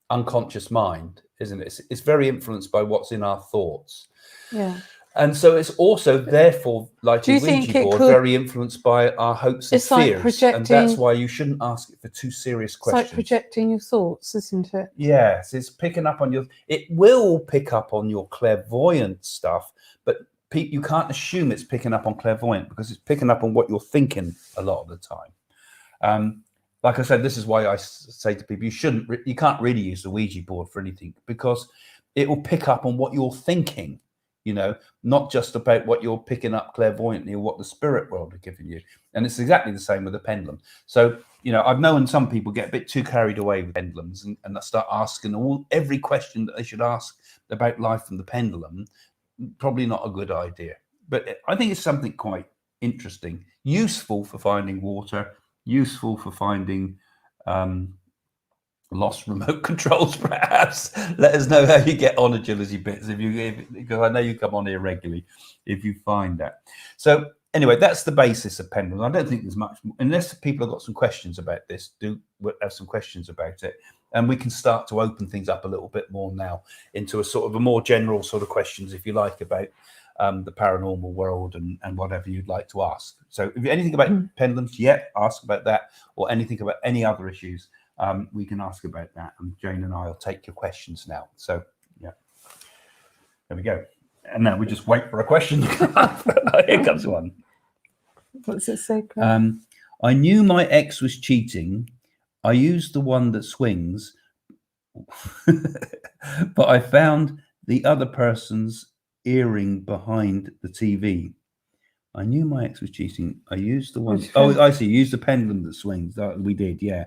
A: unconscious mind, isn't it? It's very influenced by what's in our thoughts.
B: Yeah.
A: And so it's also therefore, like a Ouija board, very influenced by our hopes and fears. And that's why you shouldn't ask it for too serious questions.
B: It's like projecting your thoughts, isn't it?
A: Yes, it's picking up on it will pick up on your clairvoyant stuff, but you can't assume it's picking up on clairvoyant because it's picking up on what you're thinking a lot of the time. Like I said, this is why I say to people, you can't really use the Ouija board for anything because it will pick up on what you're thinking, not just about what you're picking up clairvoyantly or what the spirit world are giving you. And it's exactly the same with the pendulum. So, I've known some people get a bit too carried away with pendulums and they start asking every question that they should ask about life from the pendulum. Probably not a good idea. But I think it's something quite interesting, useful for finding water, useful for finding lost remote controls, perhaps. Let us know how you get on Agility Bits because I know you come on here regularly if you find that. So anyway, that's the basis of pendulum. I don't think there's much, unless people have got some questions about this, have some questions about it, and we can start to open things up a little bit more now into a sort of a more general sort of questions, if you like, about the paranormal world and whatever you'd like to ask. So if anything about pendulums, ask about that, or anything about any other issues, we can ask about that. And Jane and I will take your questions now. So yeah, there we go. And now we just wait for a question to come up. Here comes one.
B: What's it say?
A: I knew my ex was cheating. I used the one that swings, but I found the other person's earring behind the TV. I knew my ex was cheating. I used the one. Oh, I see. You used the pendulum that swings. We did, yeah.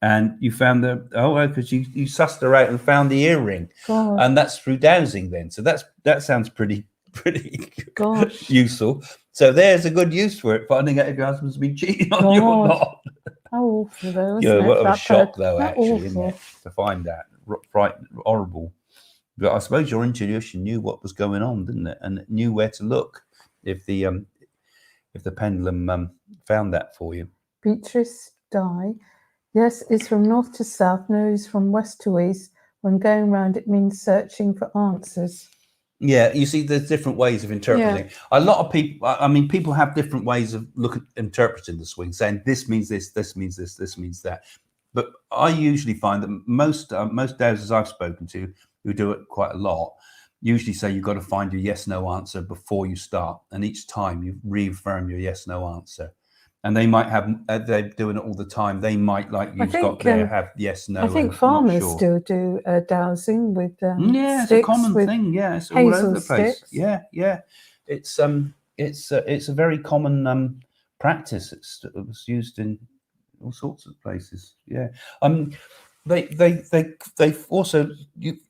A: And you found because you sussed her out and found the earring.
B: God.
A: And that's through dowsing then. So that sounds pretty useful. So there's a good use for it, finding out if your husband's been cheating on you or not.
B: How awful though, isn't it?
A: What a shock though, actually, isn't it? To find that. Horrible. But I suppose your intuition knew what was going on, didn't it? And it knew where to look if the pendulum found that for you.
B: Beatrice Dye. Yes, it's from north to south. No, it's from west to east. When going round, it means searching for answers.
A: Yeah, you see, there's different ways of interpreting. A lot of people, I mean, people have different ways of interpreting the swing, saying this means this means this means that. But I usually find that most dowsers I've spoken to who do it quite a lot usually say you've got to find your yes/no answer before you start, and each time you reaffirm your yes/no answer. And they might have, they're doing it all the time. They might, like you've got there, have yes, no.
B: I think farmers still do dowsing with
A: yeah,
B: sticks,
A: it's a common
B: with
A: thing. Yeah, it's all over the place.
B: sticks.
A: Yeah. It's a very common practice. It was used in all sorts of places. Yeah. They also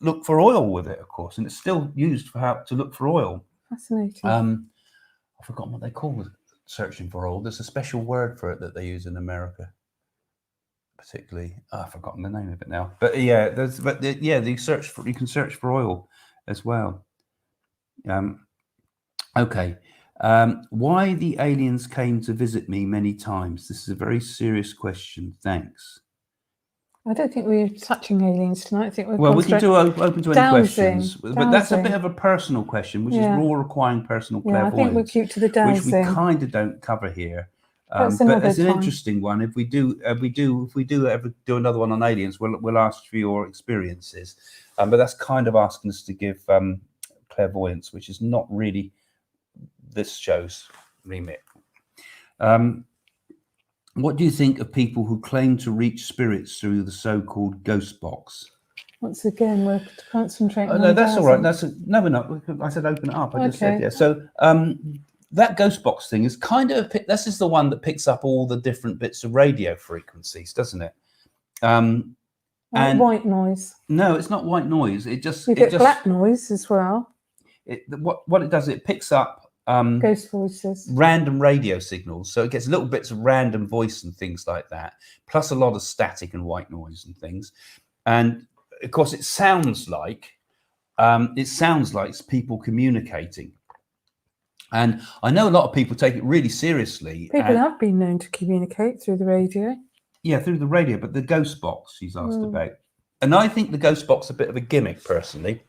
A: look for oil with it, of course, and it's still used for how to look for oil.
B: Fascinating.
A: I've forgotten what they call it. Searching for oil. There's a special word for it that they use in America, particularly. I've forgotten the name of it now. But yeah, you can search for oil as well. Okay. Why the aliens came to visit me many times? This is a very serious question. Thanks.
B: I don't think we're touching aliens tonight. I think we're
A: we can do open to any questions, but that's a bit of a personal question, which is all requiring personal clairvoyance.
B: I think we'll keep to the dowsing,
A: which we kind of don't cover here.
B: But
A: it's an interesting one. If we do ever do another one on aliens, we'll ask for your experiences. But that's kind of asking us to give clairvoyance, which is not really this show's remit. What do you think of people who claim to reach spirits through the so-called ghost box?
B: Once again, we're concentrating on
A: no, that's all right. No, we're not. I said open it up. I just said, yeah. So that ghost box thing is kind of, this is the one that picks up all the different bits of radio frequencies, doesn't it?
B: And white noise.
A: No, it's not white noise. You
B: get black noise as well.
A: What it does, it picks up
B: ghost voices,
A: random radio signals, so it gets little bits of random voice and things like that, plus a lot of static and white noise and things. And of course it sounds like it's people communicating, and I know a lot of people take it really seriously.
B: People have been known to communicate through the radio.
A: Yeah, through the radio, but the ghost box she's asked about, and I think the ghost box is a bit of a gimmick personally.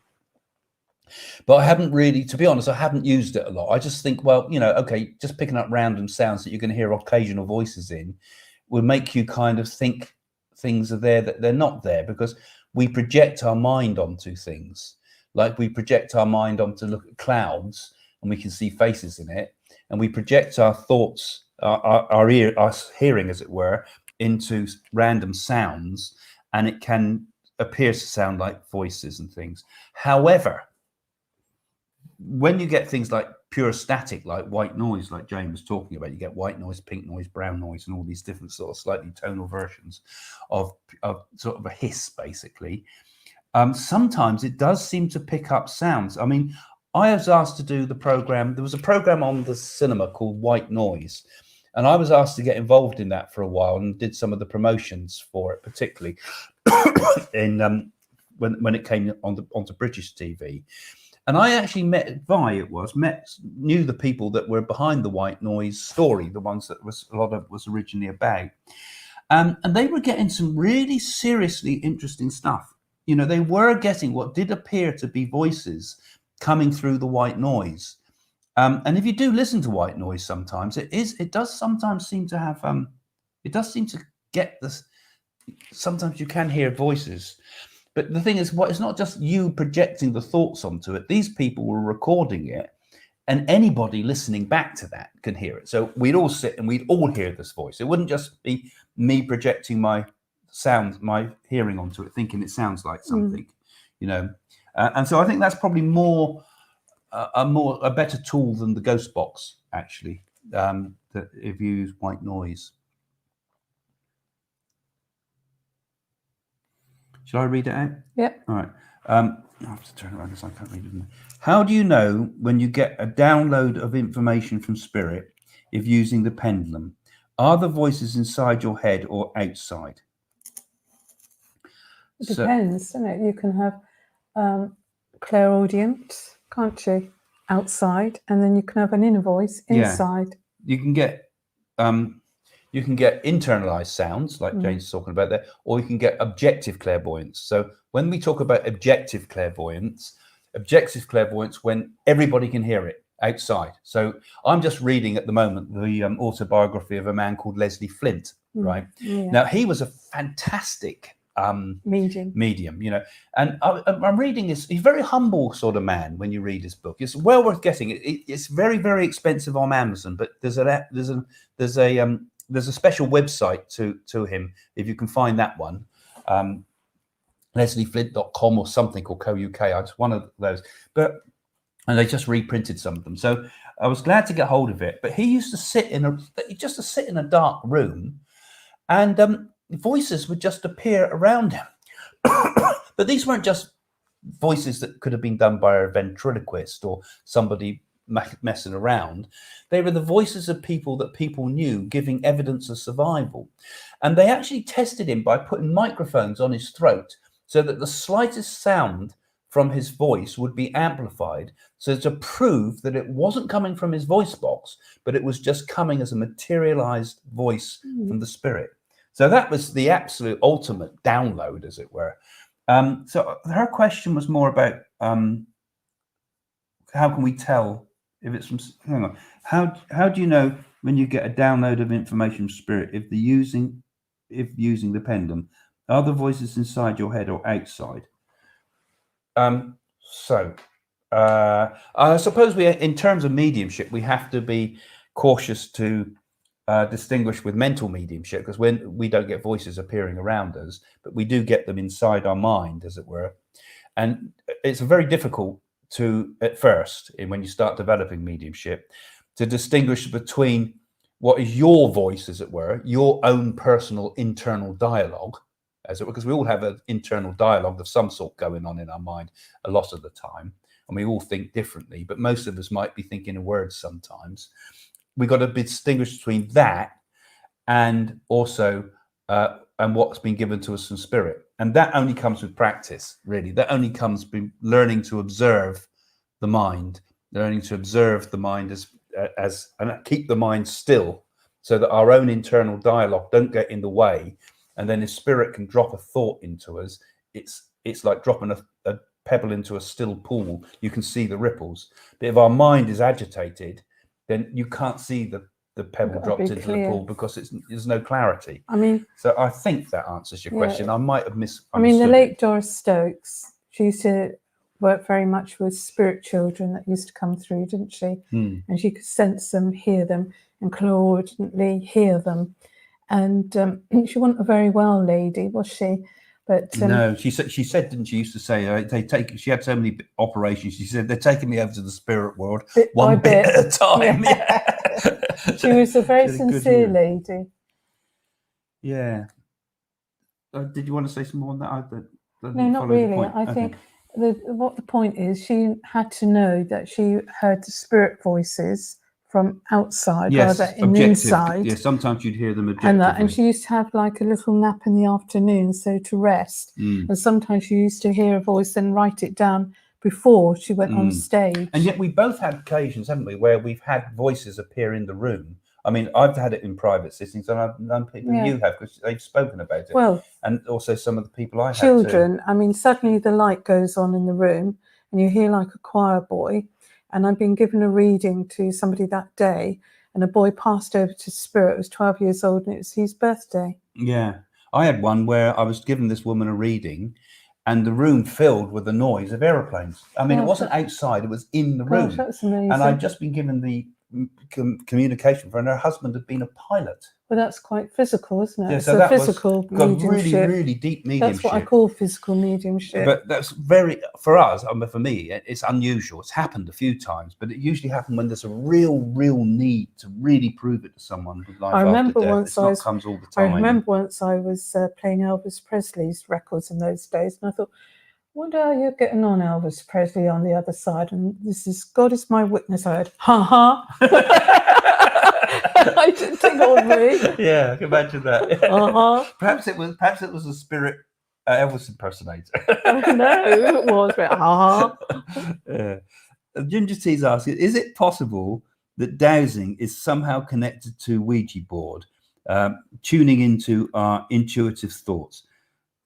A: But I haven't really, to be honest, I haven't used it a lot. I just think, well, okay, just picking up random sounds that you're going to hear occasional voices in will make you kind of think things are there that they're not there, because we project our mind onto things. Like we project our mind onto look at clouds and we can see faces in it, and we project our thoughts, our hearing, as it were, into random sounds, and it can appear to sound like voices and things. However, when you get things like pure static, like white noise, like Jane was talking about, you get white noise, pink noise, brown noise, and all these different sort of slightly tonal versions of sort of a hiss, basically. Sometimes it does seem to pick up sounds. I mean, I was asked to do the program. There was a program on the cinema called White Noise, and I was asked to get involved in that for a while and did some of the promotions for it, particularly in when it came onto British TV. And I actually knew the people that were behind the White Noise story, the ones that a lot of was originally about. And they were getting some really seriously interesting stuff. They were getting what did appear to be voices coming through the white noise. And if you do listen to white noise sometimes, it does sometimes seem to have, it does seem to get this, sometimes you can hear voices. But the thing is, it's not just you projecting the thoughts onto it. These people were recording it, and anybody listening back to that can hear it. So we'd all sit and we'd all hear this voice. It wouldn't just be me projecting my sound, my hearing onto it, thinking it sounds like something, And so I think that's probably a better tool than the ghost box, actually, that if you use white noise. Shall I read it out?
B: Yeah.
A: All right. I have to turn it around because I can't read it. How do you know when you get a download of information from spirit if using the pendulum? Are the voices inside your head or outside?
B: It depends, doesn't it? You can have clairaudience, can't you? Outside, and then you can have an inner voice inside.
A: Yeah. You can You can get internalized sounds, like Jane's is talking about there, or you can get objective clairvoyance. So when we talk about objective clairvoyance when everybody can hear it outside. So I'm just reading at the moment the autobiography of a man called Leslie Flint, right?
B: Yeah.
A: Now, he was a fantastic medium, you know, and I'm reading this. He's a very humble sort of man. When you read his book, it's well worth getting. It's very, very expensive on Amazon, but there's a special website to him if you can find that one, leslieflint.com or something, or co.uk. It's one of those, and they just reprinted some of them. So I was glad to get hold of it. But he used to sit in a dark room, and voices would just appear around him. But these weren't just voices that could have been done by a ventriloquist or somebody messing around. They were the voices of people that people knew, giving evidence of survival. And they actually tested him by putting microphones on his throat so that the slightest sound from his voice would be amplified, so to prove that it wasn't coming from his voice box, but it was just coming as a materialized voice from the spirit. So that was the absolute ultimate download, as it were. So her question was more about how can we tell if it's from, hang on, how do you know when you get a download of information from spirit, if using the pendulum, are the voices inside your head or outside? I suppose in terms of mediumship, we have to be cautious to distinguish with mental mediumship, because when we don't get voices appearing around us, but we do get them inside our mind, as it were. And it's very difficult at first, when you start developing mediumship, to distinguish between what is your voice, as it were, your own personal internal dialogue, as it were, because we all have an internal dialogue of some sort going on in our mind a lot of the time, and we all think differently, but most of us might be thinking in words sometimes. We've got to distinguish between that and also and what's been given to us from spirit. And that only comes with practice, really. That only comes with learning to observe the mind, learning to observe the mind as and keep the mind still, so that our own internal dialogue don't get in the way. And then if spirit can drop a thought into us, it's like dropping a pebble into a still pool. You can see the ripples. But if our mind is agitated, then you can't see the pebble dropped into the pool, because there's no clarity.
B: I mean,
A: so I think that answers your question. I might have misunderstood.
B: I mean, the late Doris Stokes, she used to work very much with spirit children that used to come through, didn't she? And she could sense them, hear them, and clairaudently hear them. And she wasn't a very well lady, was she? But
A: no, she said, didn't she? Used to say she had so many operations. She said they're taking me over to the spirit world one bit at a time. Yeah.
B: She was a very sincere lady.
A: Yeah. Did you want to say some more on that?
B: No, not really. I think what the point is, she had to know that she heard the spirit voices from outside rather than inside.
A: Yeah, sometimes you'd hear them objectively.
B: And she used to have like a little nap in the afternoon, so to rest. And sometimes she used to hear a voice and write it down before she went on stage.
A: And yet we both had occasions, haven't we, where we've had voices appear in the room. I mean, I've had it in private sittings, and I've known people you have, because they've spoken about it.
B: Well,
A: and also some of the people I had
B: children. I mean, suddenly the light goes on in the room, and you hear like a choir boy. And I've been given a reading to somebody that day, and a boy passed over to spirit, was 12 years old, and it was his birthday.
A: Yeah. I had one where I was giving this woman a reading, and the room filled with the noise of aeroplanes. I mean, it wasn't outside, it was in the room.
B: That's amazing.
A: And I'd just been given the communication for, and her husband had been a pilot.
B: Well, that's quite physical, isn't it?
A: Yeah,
B: it's
A: so
B: a physical mediumship.
A: Really deep mediumship.
B: That's what I call physical mediumship.
A: But that's very, for us, for me, it's unusual. It's happened a few times, but it usually happens when there's a real need to really prove it to someone with life after death. Comes all the time.
B: I remember once I was playing Elvis Presley's records in those days, and I thought, I wonder how you're getting on, Elvis Presley, on the other side. And this is, God is my witness. I heard, I didn't think it was me.
A: Yeah, I can imagine that. Perhaps it was a spirit Elvis impersonator.
B: No, it was.
A: Yeah. Ginger T's asking, is it possible that dowsing is somehow connected to Ouija board? tuning into our intuitive thoughts.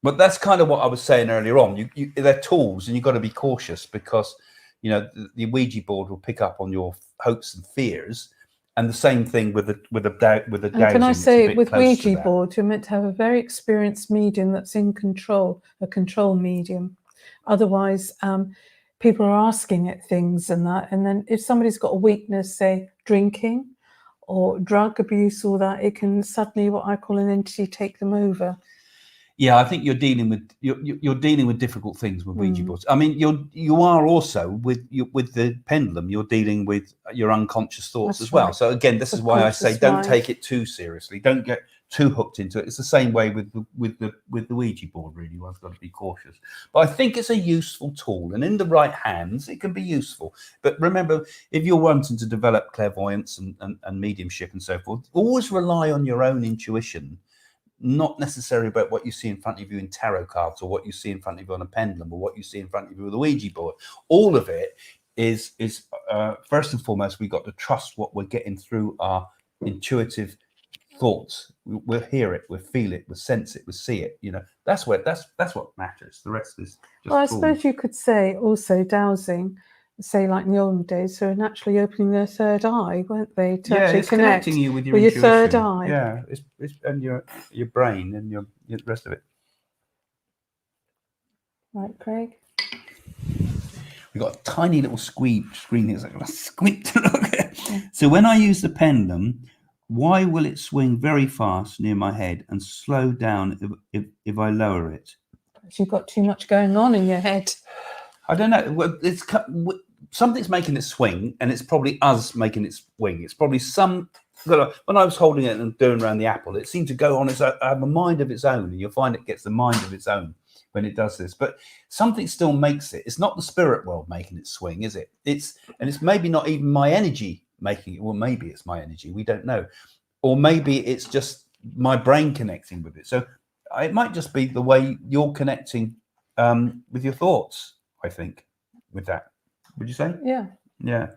A: But that's kind of what I was saying earlier on. They're tools, and you've got to be cautious because, you know, the Ouija board will pick up on your hopes and fears, and the same thing with the dowsing.
B: And can I say, with Ouija board, you're meant to have a very experienced medium that's in control, a control medium. Otherwise, people are asking it things and that, and then if somebody's got a weakness, say drinking or drug abuse, or that, it can suddenly, what I call an entity, take them over.
A: Yeah, I think you're dealing with difficult things with Ouija boards. I mean, you are also with the pendulum. You're dealing with your unconscious thoughts as well. Right. So again, this is why I say don't take it too seriously. Don't get too hooked into it. It's the same way with the Ouija board. Really, one's got to be cautious. But I think it's a useful tool, and in the right hands, it can be useful. But remember, if you're wanting to develop clairvoyance and mediumship and so forth, always rely on your own intuition. Not necessarily about what you see in front of you in tarot cards, or what you see in front of you on a pendulum, or what you see in front of you with a Ouija board. All of it is first and foremost, we've got to trust what we're getting through our intuitive thoughts. We'll hear it, we'll feel it, we'll sense it, we'll see it. You know, that's what matters. The rest is just
B: well, I suppose you could say also dowsing, say like in the olden days, so naturally opening their third eye, weren't they? To actually
A: it's
B: connect
A: connecting you with your
B: intuition. Third eye.
A: Yeah, it's and your brain and your rest of it.
B: Right, Craig.
A: We've got a tiny little screen here. It's like a squint to look at. So when I use the pendulum, why will it swing very fast near my head and slow down if I lower it?
B: You've got too much going on in your head.
A: I don't know. Well, it's something's making it swing, and it's probably us making it swing. It's probably when I was holding it and doing around the apple, it seemed to go on its own, have a mind of its own, and you'll find it gets the mind of its own when it does this. But something still makes it. It's not the spirit world making it swing, is it? It's maybe not even my energy making it. Well, maybe it's my energy. We don't know. Or maybe it's just my brain connecting with it. So it might just be the way you're connecting with your thoughts, I think, with that. Would you say?
B: Yeah.
A: Yeah.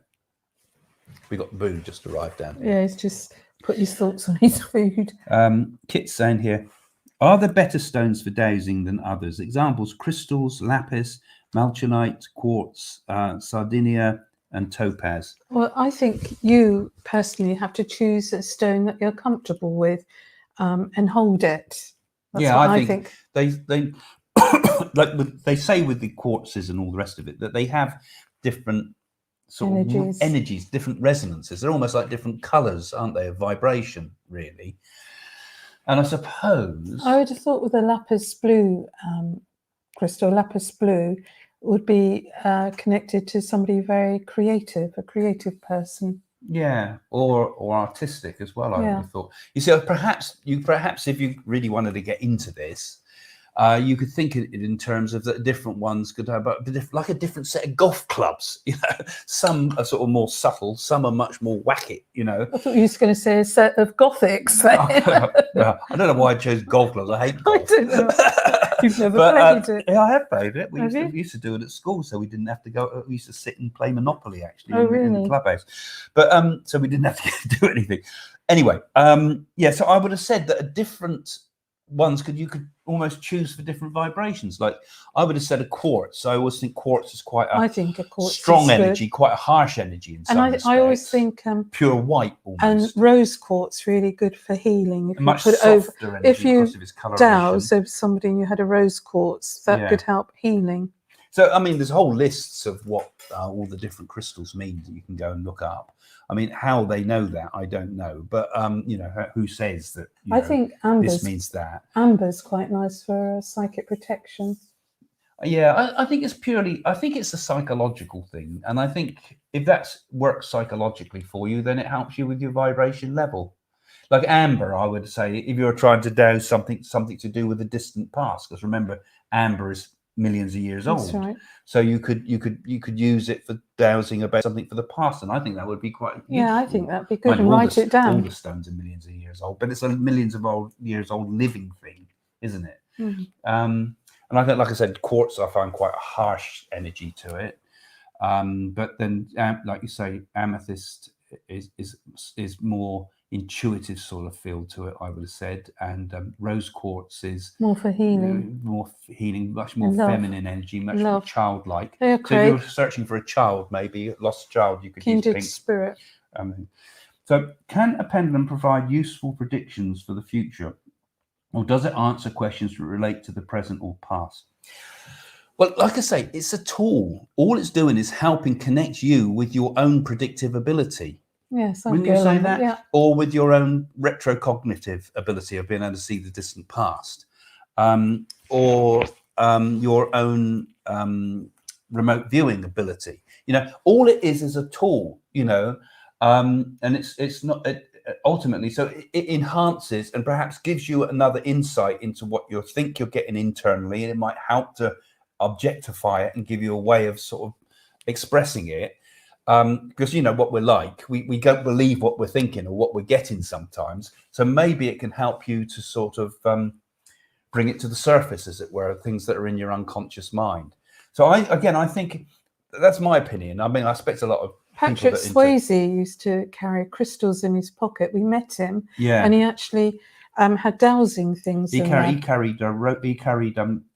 A: We got Boo just arrived down here.
B: Yeah, he's just put his thoughts on his food.
A: Kit's saying here, are there better stones for dowsing than others? Examples: crystals, lapis, malachite, quartz, sardinia, and topaz.
B: Well, I think you personally have to choose a stone that you're comfortable with and hold it. That's what I think.
A: They like they say with the quartzes and all the rest of it, that they have different sort of energies, different resonances. They're almost like different colors, aren't they, of vibration, really? And I suppose
B: I would have thought with a lapis blue crystal, lapis blue would be connected to somebody very creative, a creative person.
A: Yeah, or artistic as well. I would have thought. You see, perhaps if you really wanted to get into this, you could think it in terms of that different ones could have like a different set of golf clubs. You know, some are sort of more subtle, some are much more whack-it. You know,
B: I thought you were going to say a set of gothics.
A: I don't know why I chose golf clubs. I hate golf.
B: I don't know. You've never played it.
A: Yeah, I have played it. We used to do it at school, so we didn't have to go. We used to sit and play Monopoly actually in the clubhouse, but so we didn't have to do anything. Anyway, so I would have said that a different ones you could almost choose for different vibrations. Like I would have said a quartz. I always think quartz is quite a strong energy, quite a harsh energy in some respects. I always think pure white almost.
B: And rose quartz really good for healing. If
A: much
B: you put
A: softer
B: it over,
A: energy
B: if you
A: because of its coloration.
B: Dowse over somebody and you had a rose quartz, that could help healing.
A: So I mean, there's whole lists of what all the different crystals mean that you can go and look up. I mean, how they know that, I don't know. But, you know, who says that
B: I think
A: this means that?
B: Amber's quite nice for psychic protection.
A: Yeah, I think it's a psychological thing. And I think if that works psychologically for you, then it helps you with your vibration level. Like amber, I would say, if you're trying to dowse something to do with the distant past, because remember, amber is millions of years old.
B: That's right.
A: So you could use it for dowsing about something for the past, and I think that would be quite useful.
B: Yeah, I think that'd be good. And write it down.
A: All the stones are millions of years old, but it's a millions of years old living thing, isn't it?
B: Mm-hmm.
A: And I think, like I said, quartz I find quite a harsh energy to it. But then, like you say, amethyst is more intuitive sort of feel to it, I would have said. And rose quartz is
B: More for healing.
A: Much more
B: Love.
A: feminine energy, much more
B: Love.
A: childlike.
B: There,
A: So if you're
B: Craig.
A: searching for a child, maybe a lost child, you could use
B: Kindred
A: pink.
B: spirit.
A: So can a pendulum provide useful predictions for the future, or does it answer questions that relate to the present or past? Well, like I say, it's a tool. All it's doing is helping connect you with your own predictive ability.
B: Yes,
A: Wouldn't you say that?
B: Yeah.
A: Or with your own retrocognitive ability of being able to see the distant past, or your own remote viewing ability. All it is a tool. And it's not ultimately. So it enhances and perhaps gives you another insight into what you think you're getting internally, and it might help to objectify it and give you a way of sort of expressing it. Because what we're like, we don't believe what we're thinking or what we're getting sometimes. So maybe it can help you to sort of bring it to the surface, as it were, things that are in your unconscious mind. So I think that's my opinion. I mean, I expect a lot of
B: Patrick Swayze used to carry crystals in his pocket. We met him, and he actually had dowsing things.
A: He carried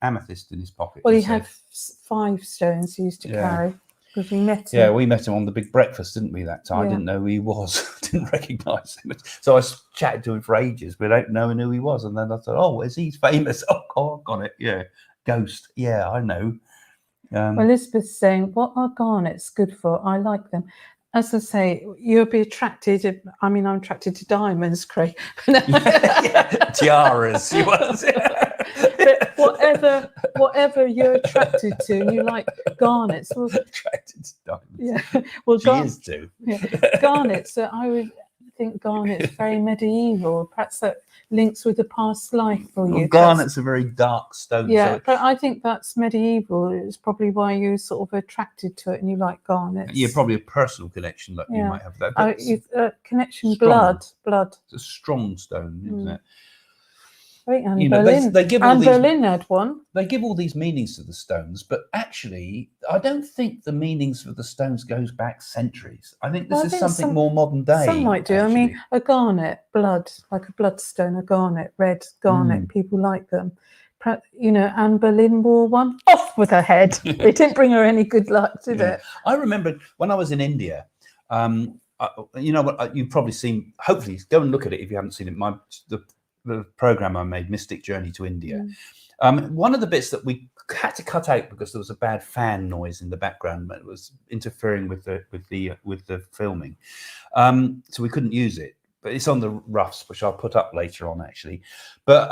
A: amethyst in his pocket.
B: Well, he had 5 stones he used to carry. Because we met him.
A: Yeah, we met him on the big breakfast, didn't we, that time? I didn't know who he was. Didn't recognise him. So I chatted to him for ages without knowing who he was. And then I thought, oh, is he famous? Oh, got it. Yeah. Ghost. Yeah, I know.
B: Well, Elizabeth's saying, what are garnets good for? I like them. As I say, you'll be attracted. I'm attracted to diamonds, Craig.
A: Tiaras.
B: But whatever you're attracted to, and you like garnets. Well,
A: attracted to diamonds.
B: Yeah. Well,
A: she is too.
B: Garnets. So I would think garnets very medieval. Perhaps that links with the past life for you.
A: Garnet's a very dark stone.
B: Yeah,
A: so
B: but I think that's medieval. It's probably why you're sort of attracted to it and you like garnets.
A: Yeah, probably a personal connection that you might have that.
B: Connection,
A: strong.
B: blood.
A: It's a strong stone, isn't it?
B: I think Anne Boleyn,
A: they give
B: Anne Boleyn had one.
A: They give all these meanings to the stones, but actually, I don't think the meanings for the stones goes back centuries. I think this is something more modern day.
B: Some might do. Actually. I mean, a garnet, blood, like a bloodstone, a garnet, red garnet. People like them. Anne Boleyn wore one. Off with her head. It didn't bring her any good luck, did it?
A: I remember when I was in India. You've probably seen. Hopefully, go and look at it if you haven't seen it. The program I made, Mystic Journey to India. One of the bits that we had to cut out because there was a bad fan noise in the background that was interfering with the filming, so we couldn't use it. But it's on the roughs, which I'll put up later on, actually. But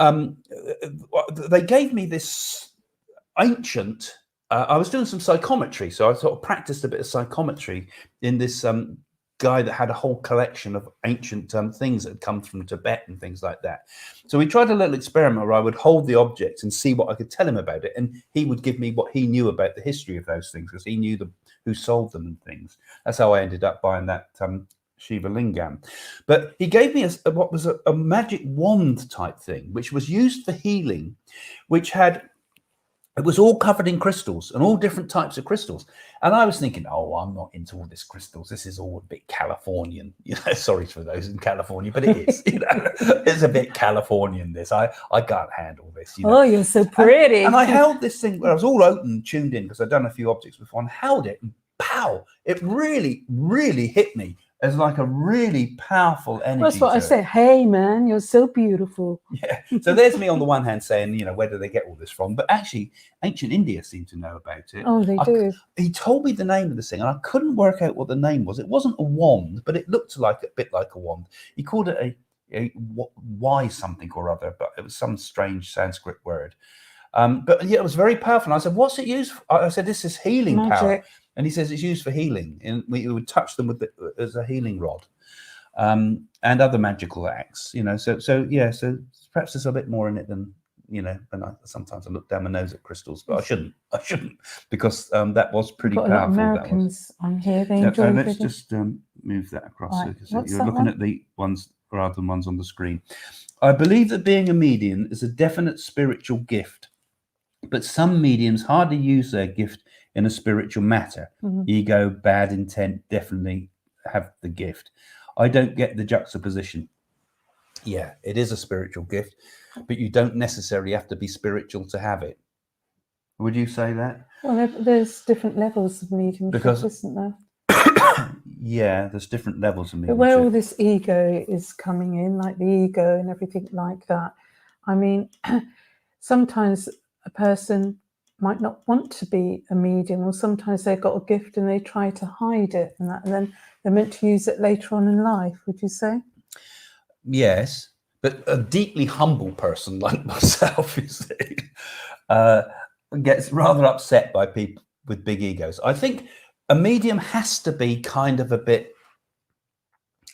A: they gave me this ancient. I was doing some psychometry, so I sort of practiced a bit of psychometry in this guy that had a whole collection of ancient things that had come from Tibet and things like that. So we tried a little experiment where I would hold the object and see what I could tell him about it, and he would give me what he knew about the history of those things, because he knew who sold them and things. That's how I ended up buying that Shiva Lingam. But he gave me what was a magic wand type thing, which was used for healing, it was all covered in crystals and all different types of crystals. And I was thinking, oh, I'm not into all this crystals. This is all a bit Californian. Sorry for those in California, but it is. It's a bit Californian, this. I can't handle this.
B: Oh, you're so pretty.
A: And I held this thing where I was all open and tuned in because I'd done a few objects before, and held it, and pow, it really, really hit me as like a really powerful energy.
B: That's what I say. Hey, man, you're so beautiful.
A: Yeah. So there's me on the one hand saying, where do they get all this from? But actually, ancient India seemed to know about it.
B: Oh, they do.
A: He told me the name of this thing, and I couldn't work out what the name was. It wasn't a wand, but it looked a bit like a wand. He called it a Y something or other, but it was some strange Sanskrit word. But yeah, it was very powerful. And I said, what's it used for? I said, this is healing power. And he says it's used for healing, and we would touch them as a healing rod, and other magical acts. So perhaps there's a bit more in it than And sometimes I look down my nose at crystals, but I shouldn't because that was pretty powerful. A lot of
B: Americans on here, they enjoy.
A: Let's just move that across.
B: Right.
A: So you're looking at the ones rather than ones on the screen. I believe that being a medium is a definite spiritual gift, but some mediums hardly use their gift in a spiritual matter. Ego, bad intent definitely have the gift. I don't get the juxtaposition. Yeah, it is a spiritual gift, but you don't necessarily have to be spiritual to have it. Would you say that?
B: Well, there's different levels of mediumship,
A: Because
B: isn't there?
A: yeah, there's different levels of
B: But where all
A: mediumship.
B: this ego is coming in, like the ego and everything like that, I mean, sometimes a person might not want to be a medium, or sometimes they've got a gift and they try to hide it, and then they're meant to use it later on in life, would you say?
A: Yes, but a deeply humble person like myself, you see, gets rather upset by people with big egos. I think a medium has to be kind of a bit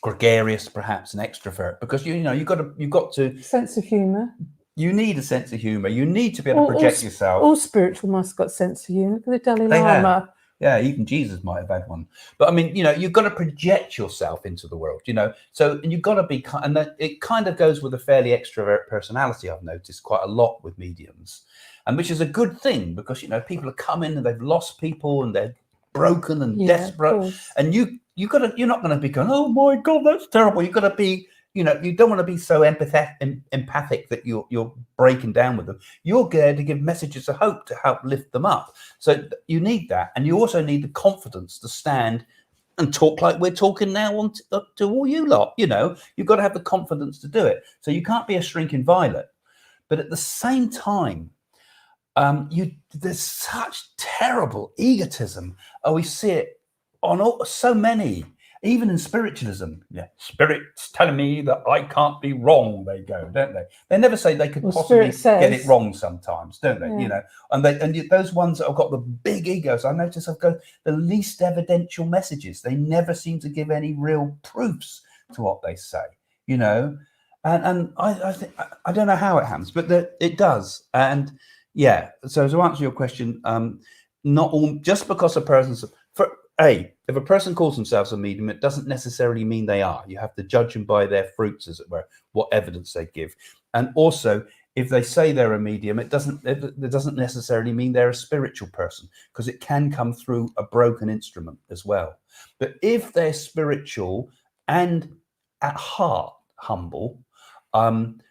A: gregarious, perhaps an extrovert, because you've got to
B: Sense of humour.
A: you need a sense of humor. You need to be able to project yourself.
B: All spiritual must got sense of humour. Look at the Dalai
A: They have.
B: Lama.
A: Yeah, even Jesus might have had one. But I mean, you've got to project yourself into the world, So, and you've got to be, and that it kind of goes with a fairly extrovert personality. I've noticed quite a lot with mediums, and which is a good thing because people are coming and they've lost people and they're broken and desperate, and you're not going to be going, oh my God, that's terrible. You've got to be. You don't want to be so empathic that you're breaking down with them. You're there to give messages of hope to help lift them up. So you need that, and you also need the confidence to stand and talk like we're talking now to all you lot. You've got to have the confidence to do it. So you can't be a shrinking violet, but at the same time, there's such terrible egotism. Oh, we see it on so many. Even in spiritualism, spirit's telling me that I can't be wrong. They go, don't they? They never say they could possibly get it wrong sometimes, don't they?
B: Yeah.
A: And those ones that have got the big egos, I notice have got the least evidential messages. They never seem to give any real proofs to what they say, And I think I don't know how it happens, but it does. And yeah, so to answer your question, not all just because a person's if a person calls themselves a medium, it doesn't necessarily mean they are. You have to judge them by their fruits, as it were, what evidence they give. And also, if they say they're a medium, it doesn't necessarily mean they're a spiritual person, because it can come through a broken instrument as well. But if they're spiritual and at heart humble, and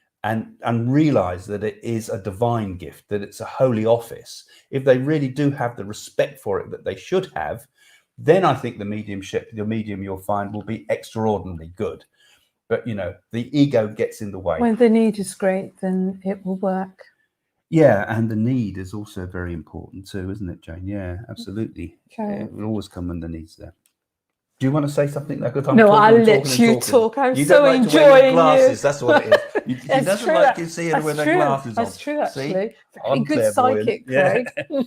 A: realize that it is a divine gift, that it's a holy office, if they really do have the respect for it that they should have, then I think the medium you'll find will be extraordinarily good. But the ego gets in the way.
B: When the need is great, then it will work.
A: Yeah, and the need is also very important too, isn't it, Jane? Yeah, absolutely.
B: Okay.
A: It will always come when the need's there. Do you want to say something?
B: I'll let you talk. I'm so enjoying
A: glasses. That's what it is. She doesn't like you seeing her with her glasses on.
B: That's true, actually.
A: Very
B: good psychic, Craig.
A: Yeah.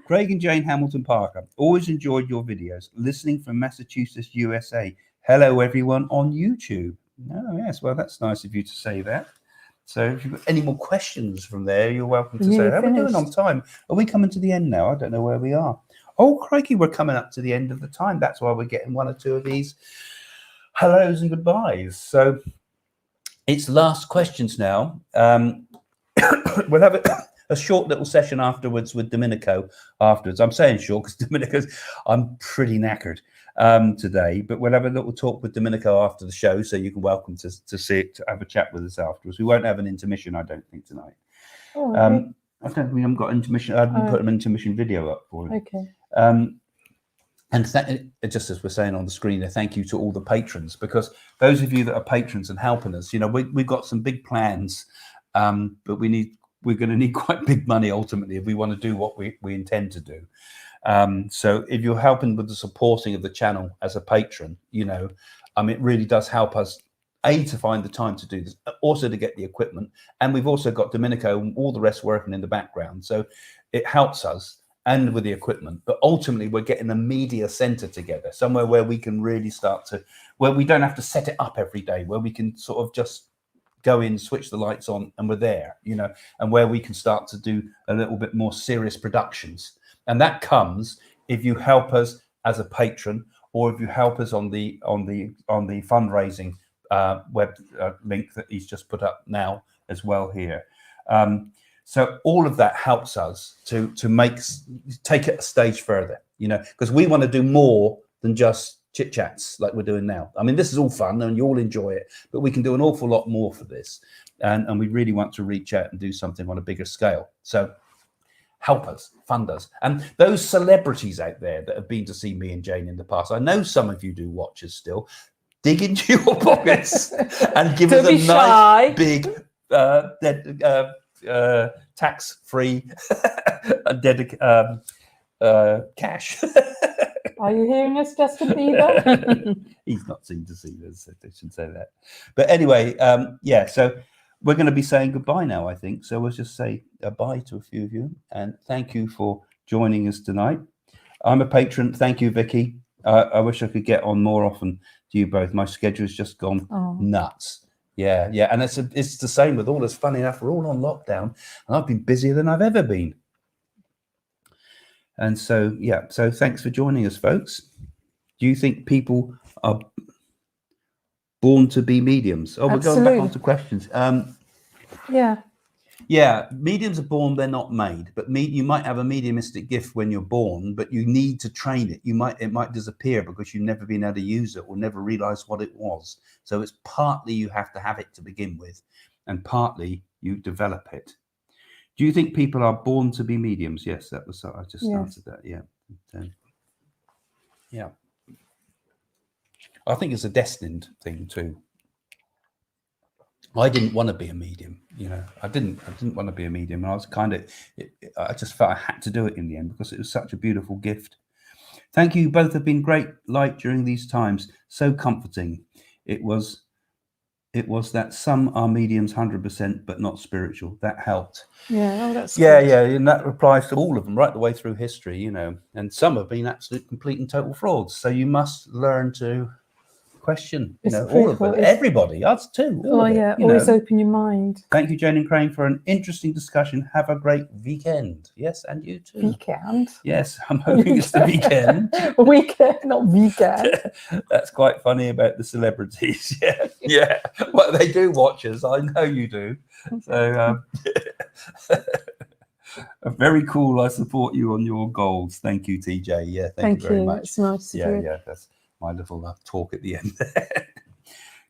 A: Craig and Jane Hamilton Parker. Always enjoyed your videos. Listening from Massachusetts, USA. Hello, everyone on YouTube. Oh, yes. Well, that's nice of you to say that. So if you've got any more questions from there, you're welcome to say, how are we doing on time? Are we coming to the end now? I don't know where we are. Oh, crikey, we're coming up to the end of the time. That's why we're getting one or two of these hellos and goodbyes. So it's last questions now. We'll have a short little session afterwards with Domenico afterwards. I'm saying short because Domenico's, I'm pretty knackered today, but we'll have a little talk with Domenico after the show, so you can welcome to see it, to have a chat with us afterwards. We won't have an intermission, I don't think, tonight.
B: Oh, okay.
A: I don't think we haven't got intermission. I haven't put an intermission video up for it.
B: Okay.
A: And just as we're saying on the screen there, thank you to all the patrons, because those of you that are patrons and helping us, we've got some big plans, but we're going to need quite big money ultimately if we want to do what we intend to do. So if you're helping with the supporting of the channel as a patron, it really does help us, to find the time to do this, also to get the equipment. And we've also got Domenico and all the rest working in the background. So it helps us, and with the equipment, but ultimately we're getting a media center together, somewhere where we can really start to, where we don't have to set it up every day, where we can sort of just go in, switch the lights on, and we're there, and where we can start to do a little bit more serious productions. And that comes if you help us as a patron, or if you help us on the fundraising web link that he's just put up now as well here. So all of that helps us to take it a stage further, because we want to do more than just chit chats like we're doing now. I mean, this is all fun and you all enjoy it, but we can do an awful lot more for this. And we really want to reach out and do something on a bigger scale. So help us, fund us. And those celebrities out there that have been to see me and Jane in the past, I know some of you do watch us still. Dig into your pockets and give us a nice big tax-free cash.
B: Are you hearing us, Justin Bieber?
A: He's not seen to see this, so they should say that. But anyway, yeah, so we're going to be saying goodbye now, I think. So let's just say bye to a few of you. And thank you for joining us tonight. I'm a patron. Thank you, Vicky. I wish I could get on more often to you both. My schedule's just gone nuts. Yeah. And it's the same with all us. Funny enough, we're all on lockdown and I've been busier than I've ever been. And so, yeah, so thanks for joining us, folks. Do you think people are born to be mediums? Oh,
B: Absolutely.
A: We're going back on to questions.
B: Yeah,
A: mediums are born, they're not made. But you might have a mediumistic gift when you're born, but you need to train it. It might disappear because you've never been able to use it or never realized what it was. So it's partly you have to have it to begin with, and partly you develop it. Do you think people are born to be mediums? Yes, that was, I just answered that. Yeah. Yeah. I think it's a destined thing too. I didn't want to be a medium, I didn't want to be a medium. And I was I just felt I had to do it in the end because it was such a beautiful gift. Thank you. Both have been great light during these times. So comforting. It was that some are mediums 100%, but not spiritual. That helped.
B: Yeah, that's
A: good.
B: Good.
A: Yeah, and that applies to all of them right the way through history, and some have been absolute, complete and total frauds. So you must learn to question, all of it. Everybody, us too.
B: Always open your mind.
A: Thank you, Jane and Crane, for an interesting discussion. Have a great weekend. Yes, and you too.
B: Weekend?
A: Yes, I'm hoping it's the weekend.
B: Weekend, not weekend.
A: That's quite funny about the celebrities. Yeah. Well, they do watch us. I know you do. So, very cool. I support you on your goals. Thank you, TJ. Yeah, thank you very much.
B: It's nice to hear.
A: Yeah, that's my little talk at the end.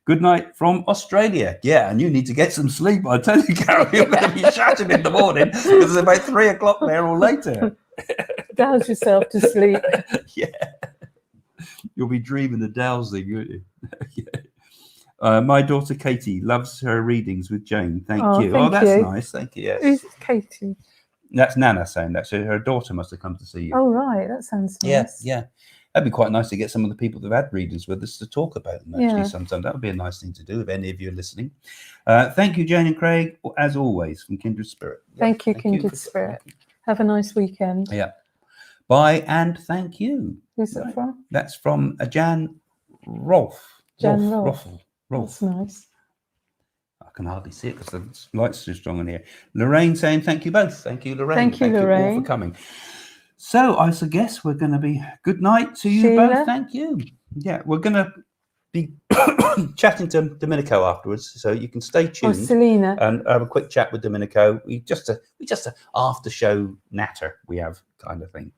A: Good night from Australia. Yeah, and you need to get some sleep. I tell you, Carol, you're going to be shattered in the morning because it's about 3 o'clock there or later.
B: Douse yourself to sleep.
A: Yeah. You'll be dreaming of dowsing, won't you? Yeah. My daughter Katie loves her readings with Jane. Thank you. That's nice. Thank you. Yes.
B: Who's Katie?
A: That's Nana saying that. So her daughter must have come to see you.
B: Oh, right. That sounds nice.
A: Yeah. That'd be quite nice to get some of the people that have had readings with us to talk about them, actually, sometime. That would be a nice thing to do if any of you are listening. Thank you, Jane and Craig, as always, from Kindred Spirit.
B: Thank you, Kindred Spirit. Have a nice weekend.
A: Yeah. Bye and thank you.
B: Who's that from?
A: That's from Jan Rolf.
B: Rolf.
A: That's
B: nice.
A: I can hardly see it because the light's too strong in here. Lorraine saying thank you both. Thank you, Lorraine.
B: Thank you, Lorraine.
A: You all for coming. So I suggest we're going to be good night to you
B: Sheila.
A: both. Thank you. Yeah, we're going to be chatting to Domenico afterwards, so you can stay tuned.
B: Selena.
A: And have a quick chat with Domenico. We just a after show natter we have kind of thing.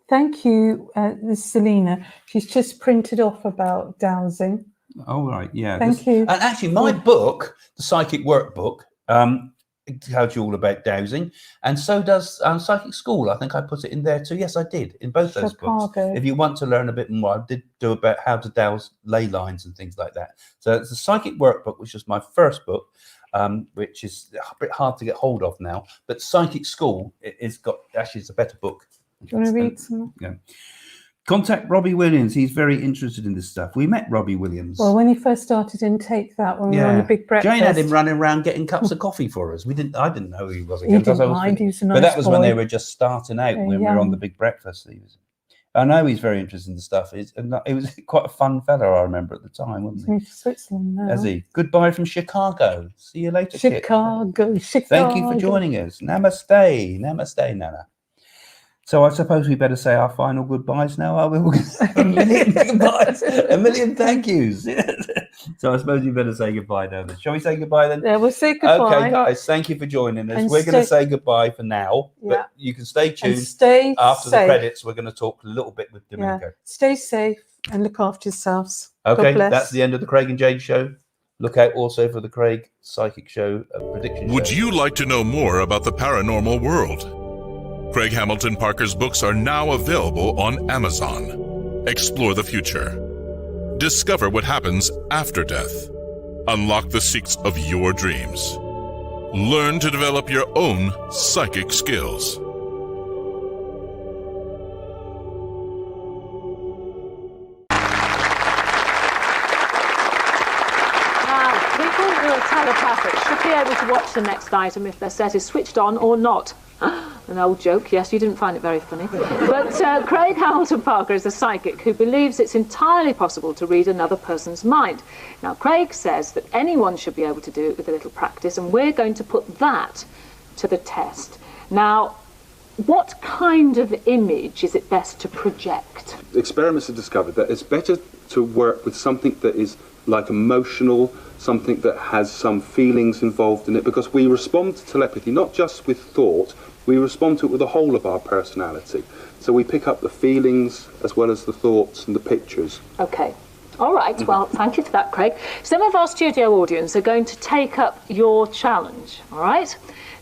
B: Thank you, this is Selena. She's just printed off about dowsing.
A: Oh right, yeah.
B: Thank you.
A: And actually, my book, the Psychic Workbook, it tells you all about dowsing, and so does Psychic School. I think I put it in there too. Yes, I did, in both those books. If you want to learn a bit more, I did do about how to dowse ley lines and things like that. So it's the Psychic Workbook, which was my first book, which is a bit hard to get hold of now. But Psychic School, it's a better book.
B: Do you want to read some?
A: Yeah. Contact Robbie Williams. He's very interested in this stuff. We met Robbie Williams.
B: Well, when he first started in Take That, when we were on the big breakfast.
A: Jane had him running around getting cups of coffee for us. I didn't know who he was again.
B: He didn't mind. He was a nice
A: but that was
B: boy.
A: when they were just starting out, when we were on the big breakfast. I know he's very interested in the stuff. He was quite a fun fellow, I remember at the time, wasn't he?
B: He's moved to Switzerland now.
A: Has he? Goodbye from Chicago. See you later,
B: Chicago.
A: Thank you for joining us. Namaste. Namaste, Nana. So I suppose we better say our final goodbyes now, are we? We're gonna say a million goodbyes, a million thank yous. So I suppose we better say goodbye now then. Shall we say goodbye then?
B: Yeah, we'll say goodbye.
A: Okay, guys, thank you for joining us.
B: And
A: We're going to say goodbye for now, but you can stay tuned.
B: And stay
A: after
B: safe.
A: The credits, we're going to talk a little bit with Domenico.
B: Yeah. Stay safe and look after yourselves.
A: Okay,
B: God bless.
A: that's the end of the Craig and Jade show. Look out also for the Craig Psychic Show prediction
C: Would
A: show.
C: you like to know more about the paranormal world? Craig Hamilton Parker's books are now available on Amazon. Explore the future. Discover what happens after death. Unlock the secrets of your dreams. Learn to develop your own psychic skills.
D: People who are telepathic should be able to watch the next item if their set is switched on or not. An old joke, yes, you didn't find it very funny. But Craig Hamilton Parker is a psychic who believes it's entirely possible to read another person's mind. Now, Craig says that anyone should be able to do it with a little practice, and we're going to put that to the test. Now, what kind of image is it best to project?
E: Experiments have discovered that it's better to work with something that is like emotional, something that has some feelings involved in it, because we respond to telepathy not just with thought, we respond to it with the whole of our personality. So we pick up the feelings as well as the thoughts and the pictures.
D: Okay. All right, well, thank you for that, Craig. Some of our studio audience are going to take up your challenge, all right?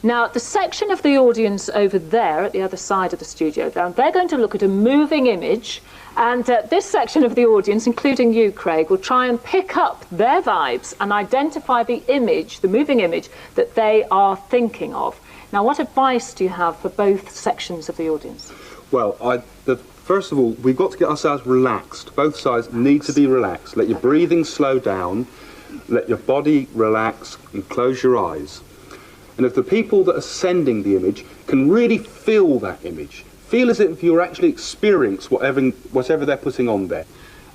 D: Now, the section of the audience over there at the other side of the studio, they're going to look at a moving image, and this section of the audience, including you, Craig, will try and pick up their vibes and identify the image, the moving image, that they are thinking of. Now, what advice do you have for both sections of the audience?
E: Well, first of all, we've got to get ourselves relaxed. Both sides need to be relaxed. Let your breathing slow down, let your body relax, and close your eyes. And if the people that are sending the image can really feel that image, feel as if you're actually experiencing whatever they're putting on there.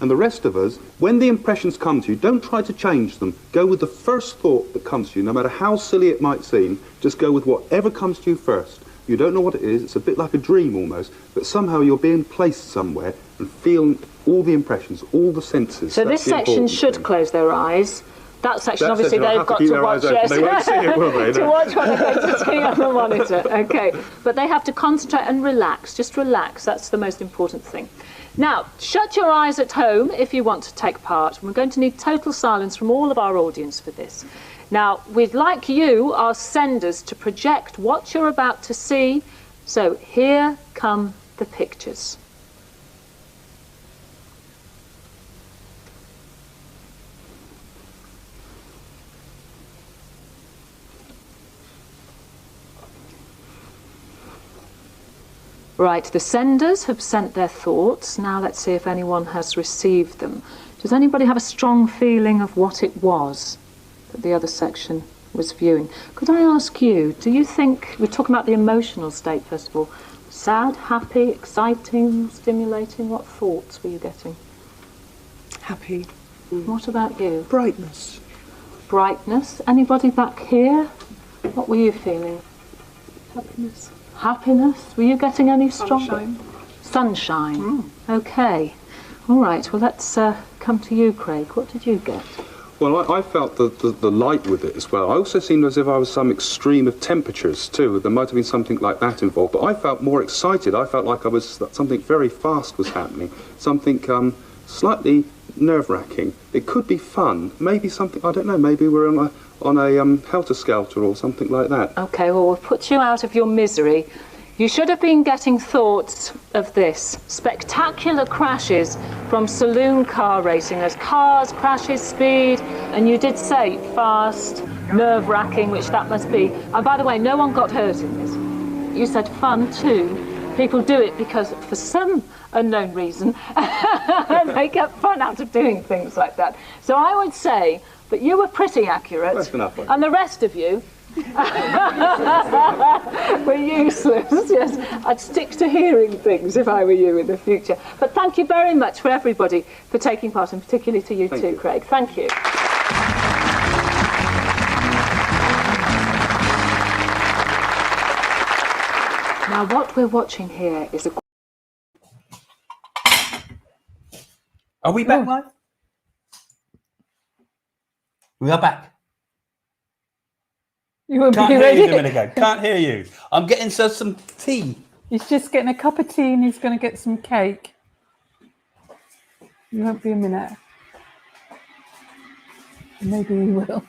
E: And the rest of us, when the impressions come to you, don't try to change them. Go with the first thought that comes to you, no matter how silly it might seem. Just go with whatever comes to you first. You don't know what it is, it's a bit like a dream almost, but somehow you're being placed somewhere and feeling all the impressions, all the senses.
D: So this section should close their eyes. That section, obviously, they've got to watch, yes,
E: they won't see it, will they?
D: to watch what they're going to see on the monitor. Okay, but they have to concentrate and relax. Just relax. That's the most important thing. Now, shut your eyes at home if you want to take part. We're going to need total silence from all of our audience for this. Now, we'd like you, our senders, to project what you're about to see. So here come the pictures. Right, the senders have sent their thoughts. Now let's see if anyone has received them. Does anybody have a strong feeling of what it was that the other section was viewing? Could I ask you, do you think, we're talking about the emotional state first of all, sad, happy, exciting, stimulating, what thoughts were you getting?
F: Happy.
D: What about you?
F: Brightness.
D: Brightness. Anybody back here? What were you feeling?
F: Happiness.
D: Happiness. Were you getting any strong?
F: Sunshine.
D: Sunshine. Okay. All right. Well, let's come to you, Craig. What did you get?
E: Well, I felt the light with it as well. I also seemed as if I was some extreme of temperatures too. There might have been something like that involved. But I felt more excited. I felt like something very fast was happening. Something slightly nerve-wracking. It could be fun. Maybe something, I don't know, maybe we're on a helter-skelter or something like that.
D: Okay, well, we'll put you out of your misery. You should have been getting thoughts of this. Spectacular crashes from saloon car racing as cars, crashes, speed, and you did say fast, nerve-wracking, which that must be. And by the way, no one got hurt in this. You said fun too. People do it because, for some unknown reason, they get fun out of doing things like that. So I would say that you were pretty accurate, and the rest of you were useless. Yes, I'd stick to hearing things if I were you in the future. But thank you very much for everybody for taking part, and particularly to you too, Craig. Thank you. Now, what we're watching here is a...
A: Are we back live? We are back.
B: You won't
A: Can't
B: be
A: hear
B: ready.
A: you, Domenico. Can't hear you. I'm getting some tea.
B: He's just getting a cup of tea and he's going to get some cake. You won't be a minute. Maybe he will.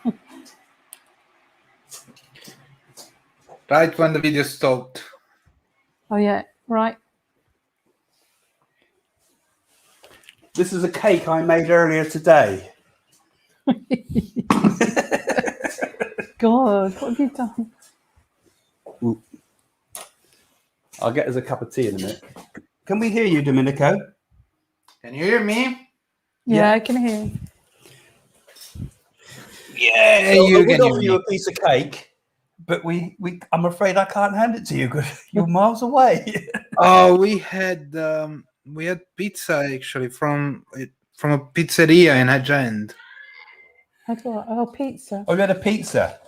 G: Right when the video stopped.
B: Oh, yeah, right.
A: This is a cake I made earlier today.
B: God, what have you done?
A: Ooh. I'll get us a cup of tea in a minute. Can we hear you, Domenico?
G: Can you hear me?
B: Yeah, I can hear you.
G: Yeah,
A: So I
G: you
A: would
G: can
A: offer
G: hear
A: you
G: me.
A: a piece of cake, but I'm afraid I can't hand it to you because you're miles away.
G: Oh, we had pizza actually from a pizzeria in Agent.
B: Oh, pizza.
A: I had a pizza.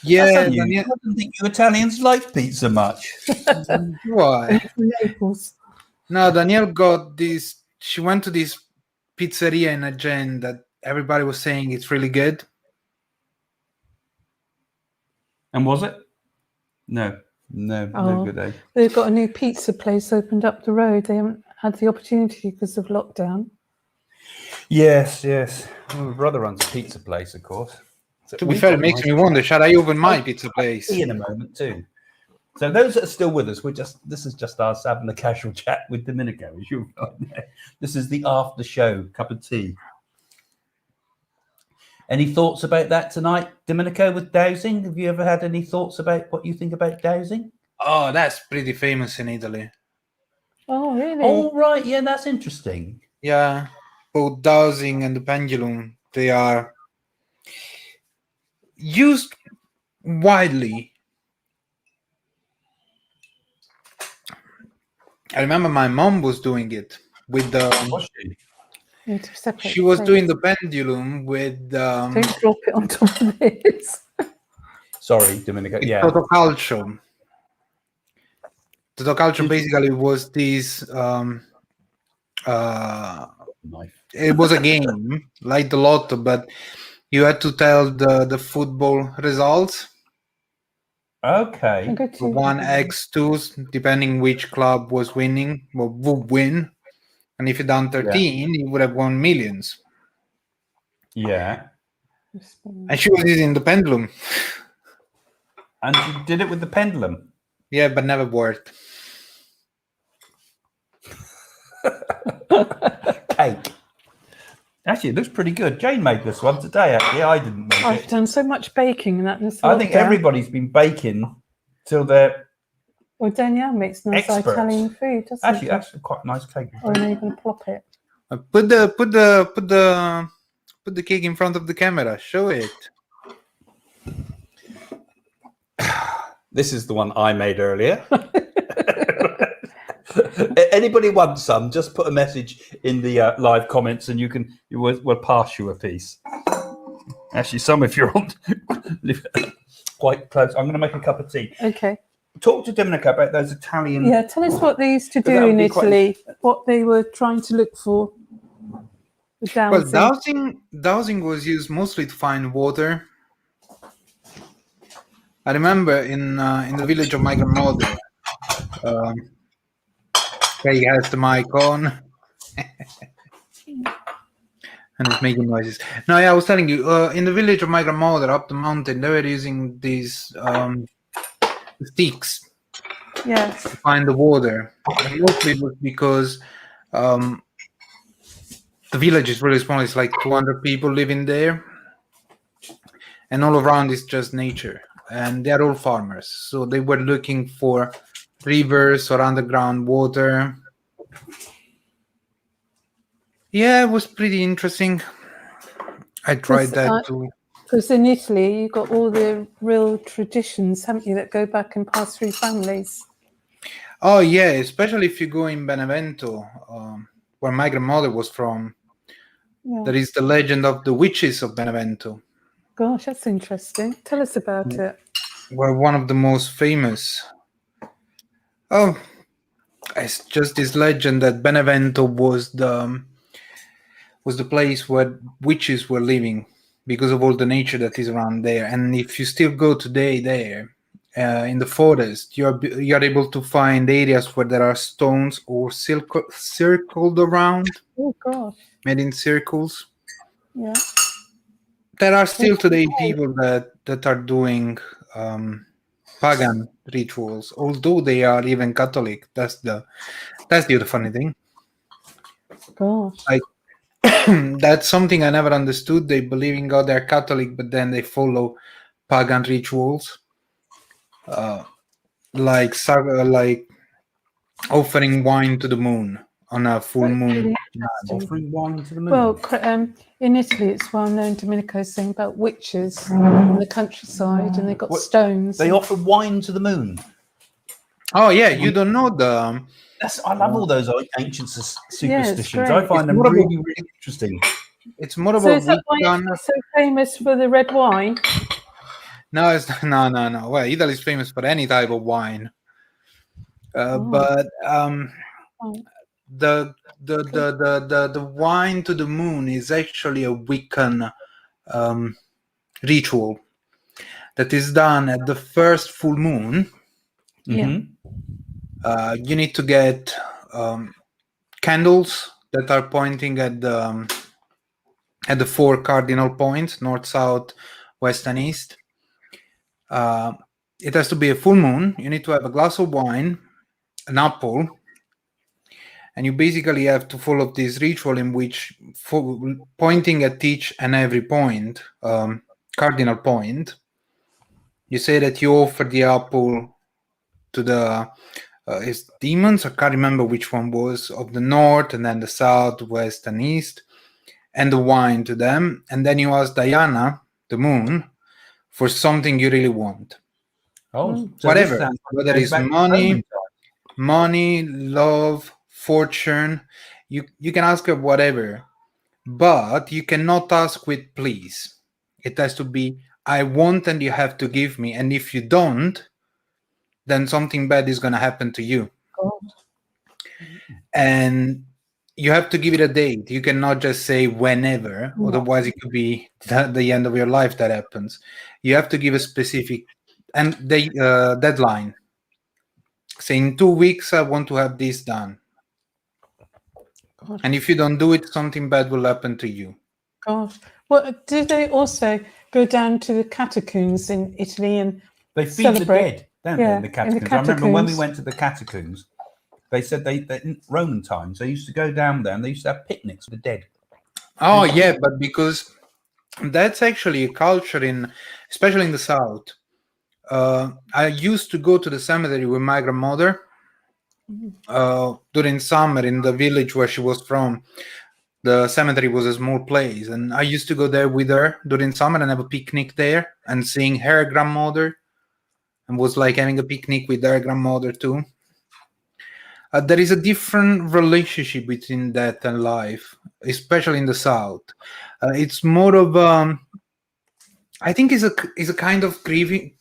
G: Yeah,
A: That's unusual.
G: Daniel,
A: I didn't think you Italians liked pizza much.
G: why?
B: From Naples.
G: No, Danielle got this. She went to this pizzeria in Agent that everybody was saying it's really good.
A: And was it? No
B: Oh.
A: good. Eh?
B: They've got a new pizza place opened up the road. They haven't had the opportunity because of lockdown.
A: Yes. Well, my brother runs a pizza place, of course. So
G: To be fair, it makes me wonder, should I open my pizza place?
A: in a moment too. So those that are still with us, this is just us having a casual chat with Domenico, as you'll find there. This is the after show cup of tea. Any thoughts about that tonight, Domenico, with dowsing? Have you ever had any thoughts about what you think about dowsing?
G: Oh, that's pretty famous in Italy.
B: Oh, really?
A: Oh, right. Yeah, that's interesting.
G: Yeah, both Dowsing and the Pendulum, they are used widely. I remember my mom was doing it with the.
B: You need to separate
G: She was
B: the
G: doing
B: plates.
G: the Pendulum with.
B: Don't drop it on top of this.
A: Sorry, Domenico. Yeah.
G: Toto Calcio. Toto Calcio basically was this. It was a game like the Lotto, but you had to tell the football results.
A: Okay.
G: 1x2, depending which club was winning, or would win. And if you done 13, you would have won millions.
A: Yeah.
G: And she was using the Pendulum.
A: And you did it with the Pendulum?
G: Yeah, but never worked.
A: Cake. Actually, it looks pretty good. Jane made this one today, actually. I didn't make
B: I've
A: it.
B: done so much baking and that.
A: I think everybody's been baking till they're...
B: Well, Danielle makes nice
A: experts.
B: Italian food, doesn't
A: Actually,
B: she?
A: that's quite a nice cake.
B: Or are you going to plop it?
G: Put the cake in front of the camera. Show it.
A: This is the one I made earlier. Anybody wants some? Just put a message in the live comments, and we'll pass you a piece. Actually, some if you're on quite close. I'm going to make a cup of tea.
B: Okay.
A: Talk to Domenico about those Italian.
B: Yeah, tell us what they used to
A: Because that
B: do
A: would
B: in
A: be quite
B: Italy, what they were trying to look for. With
G: Well,
B: dowsing.
G: dowsing was used mostly to find water. I remember in the village of my grandmother, Craig has the mic on, and it's making noises. No, yeah, I was telling you, in the village of my grandmother up the mountain, they were using these sticks
B: Yes.
G: to find the water. And mostly it was because the village is really small. It's like 200 people living there, and all around is just nature. And they're all farmers, so they were looking for rivers or underground water. Yeah, it was pretty interesting. I tried that too.
B: Because in Italy, you've got all the real traditions, haven't you, that go back and pass through families.
G: Oh yeah, especially if you go in Benevento, where my grandmother was from.
B: Yeah.
G: There is the legend of the witches of Benevento.
B: Gosh, that's interesting. Tell us about it.
G: Were one of the most famous. Oh, it's just this legend that Benevento was the place where witches were living because of all the nature that is around there. And if you still go today there, in the forest, you're able to find areas where there are stones or circled around,
B: Oh gosh.
G: made in circles.
B: Yeah.
G: There are still today people that are doing pagan rituals, although they are even Catholic. That's the other funny thing.
B: Gosh.
G: Like that's something I never understood. They believe in God, they're Catholic, but then they follow pagan rituals, like offering wine to the moon on a full
B: That's
G: moon.
B: really interesting.
A: Offering wine to the moon.
B: Well, in Italy, it's well known. Domenico's saying about witches in the countryside, and they've got stones.
A: They offer wine to the moon.
G: Oh yeah, you don't know the.
A: I love all those ancient superstitions.
B: great.
A: I find them
G: more about-
A: really, really interesting.
G: It's more
B: So
G: about
B: is that why
G: Wiccan.
B: it's so famous for the red wine?
G: No, it's no. Well, Italy is famous for any type of wine, but the wine to the moon is actually a Wiccan ritual that is done at the first full moon.
B: Yeah.
G: You need to get candles that are pointing at the 4 cardinal points: north, south, west, and east. It has to be a full moon. You need to have a glass of wine, an apple, and you basically have to follow this ritual in which, pointing at each and every point, cardinal point, you say that you offer the apple to the his demons. I can't remember which one was, of the north, and then the south, west, and east, and the wine to them. And then you ask Diana, the moon, for something you really want.
A: So
G: whatever, whether it's money, love, fortune, you can ask her whatever, but you cannot ask with please. It has to be I want, and you have to give me, and if you don't, then something bad is going to happen to you. And you have to give it a date. You cannot just say whenever, otherwise it could be the end of your life that happens. You have to give a specific and the deadline. Say in 2 weeks I want to have this done. And if you don't do it, something bad will happen to you.
B: Gosh. Well, do they also go down to the catacombs in Italy and
A: they feed
B: celebrate?
A: the dead, don't they, in the catacombs? I remember when we went to the catacombs, they said they in Roman times, they used to go down there and they used to have picnics with the dead.
G: Oh, yeah, but because that's actually a culture especially in the South. I used to go to the cemetery with my grandmother during summer in the village where she was from. The cemetery was a small place, and I used to go there with her during summer and have a picnic there and seeing her grandmother, and was like having a picnic with her grandmother too. There is a different relationship between death and life, especially in the South. It's more of I think is a kind of grieving.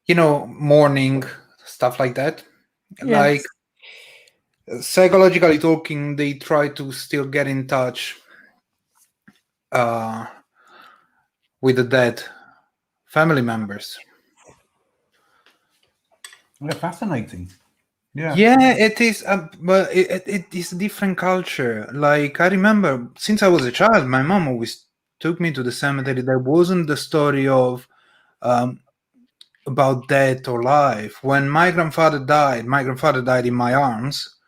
G: You know, mourning, stuff like that.
B: Yes.
G: Like psychologically talking, they try to still get in touch with the dead family members.
A: Yeah, fascinating. Yeah,
G: it is, but it is a different culture. Like I remember, since I was a child, my mom always took me to the cemetery. There wasn't the story of about death or life. When my grandfather died in my arms,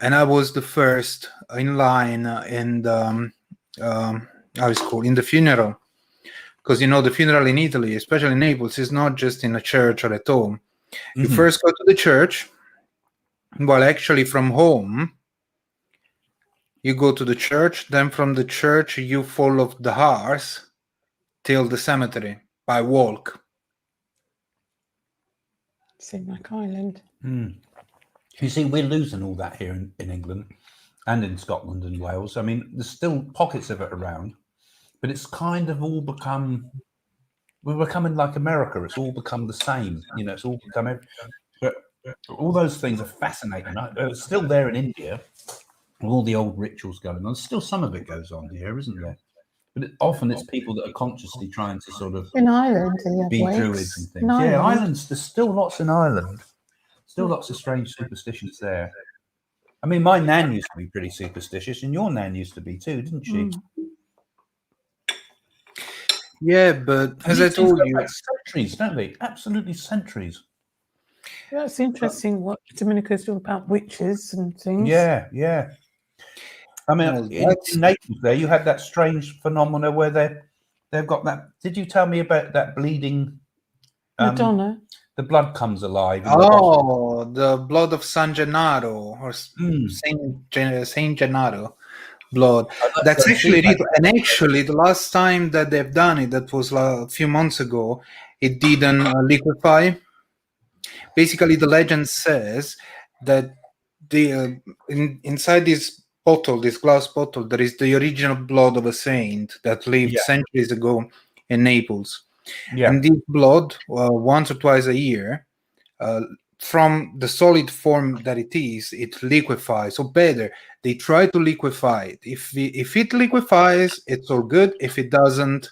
G: and I was the first in line in the how is it called, in the funeral. Because you know, the funeral in Italy, especially in Naples, is not just in a church or at home. You first go to the church. Well, actually, from home, you go to the church. Then from the church, you follow the hearse till the cemetery by walk.
B: St. Mac Island.
A: You see, we're losing all that here in England and in Scotland and Wales. I mean, there's still pockets of it around. but it's kind of all become. We're becoming like America. It's all become the same. It's all become. But all those things are fascinating. It's still there in India, with all the old rituals going on. Still, some of it goes on here, isn't there? But often it's people that are consciously trying to sort of
B: In Ireland,
A: be druids and things.
B: In
A: Yeah,
B: Ireland.
A: islands. There's still lots in Ireland. Still lots of strange superstitions there. I mean, my nan used to be pretty superstitious, and your nan used to be too, didn't she?
G: Yeah, but as I told you,
A: centuries, don't they? Absolutely centuries.
B: That's interesting what Domenico's doing about witches and things.
A: Yeah. I mean, in Naples, there you had that strange phenomena where they've got that. Did you tell me about that bleeding
B: Madonna?
A: The blood comes alive.
G: The blood of San Gennaro or Saint Gennaro blood. That's actually it. And actually, the last time that they've done it, that was a few months ago, it didn't liquefy. Basically, the legend says that inside this bottle, this glass bottle, there is the original blood of a saint that lived centuries ago in Naples. Yeah. And this blood, once or twice a year, from the solid form that it is, it liquefies. So better, they try to liquefy it. If it liquefies, it's all good. If it doesn't,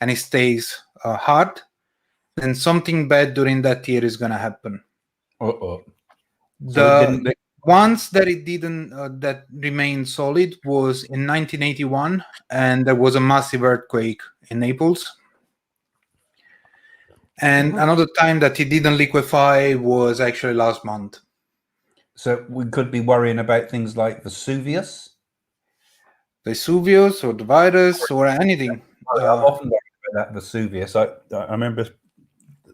G: and it stays hard, then something bad during that year is going to happen. The ones that it didn't, that remained solid was in 1981, and there was a massive earthquake in Naples. And another time that it didn't liquefy was actually last month.
A: So we could be worrying about things like Vesuvius
G: or the virus or anything.
A: I've often worried about that Vesuvius. I remember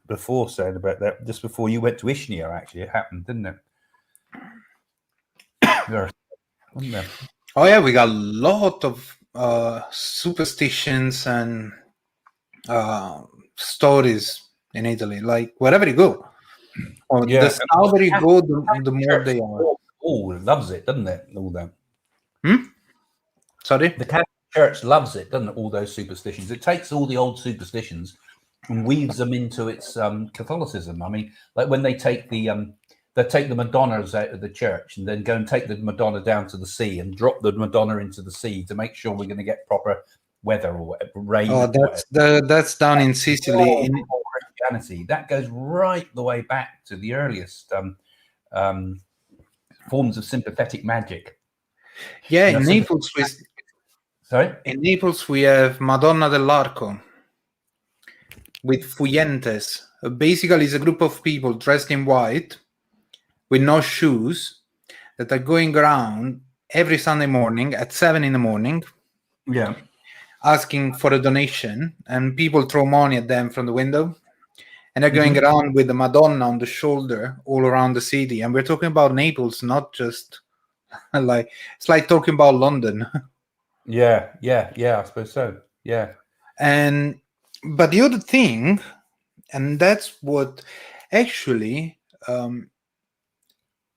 A: before saying about that, just before you went to Ishnia, actually, it happened, didn't it? Wasn't there?
G: Oh, yeah, we got a lot of superstitions and stories in Italy, like wherever you go. The southern you go, the more they are.
A: Oh, loves it, doesn't it? All that.
G: Sorry?
A: The Catholic Church loves it, doesn't it? All those superstitions. It takes all the old superstitions and weaves them into its Catholicism. I mean, like when they take the Madonnas out of the church and then go and take the Madonna down to the sea and drop the Madonna into the sea to make sure we're going to get proper weather or whatever, rain.
G: Oh, that's down in Sicily.
A: Christianity. That goes right the way back to the earliest forms of sympathetic magic.
G: Yeah, in Naples,
A: in
G: Naples we have Madonna dell'Arco with Fuyentes. Basically, it's a group of people dressed in white with no shoes that are going around every Sunday morning at 7 a.m.
A: Yeah.
G: Asking for a donation, and people throw money at them from the window, and they're going around with the Madonna on the shoulder all around the city. And we're talking about Naples, not just it's like talking about London.
A: Yeah, I suppose so. Yeah.
G: But the other thing, and that's what actually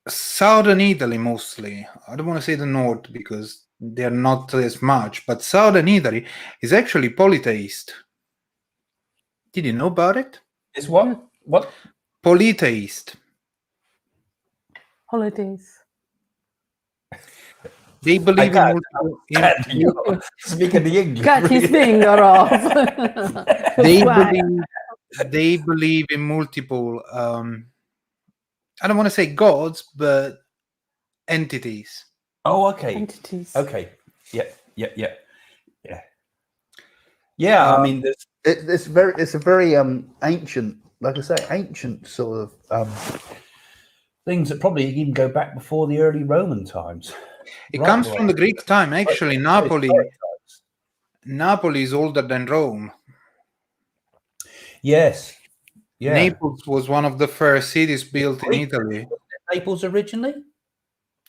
G: southern Italy mostly, I don't want to say the north because they're not as much, but southern Italy is actually polytheist. Did you know about it?
A: It's what? What?
G: Polytheist.
B: Holidays.
G: They believe in multiple.
A: Speaking the English.
B: Cut his finger off.
G: They believe in multiple. I don't want to say gods, but entities.
A: Oh, okay.
B: Entities.
A: Okay. Yeah. I mean, it's a very ancient, like I say, ancient sort of things that probably even go back before the early Roman times.
G: It comes from the Greek time, actually. Napoli is older than Rome.
A: Yes. Yeah.
G: Naples was one of the first cities built in Italy.
A: Naples originally?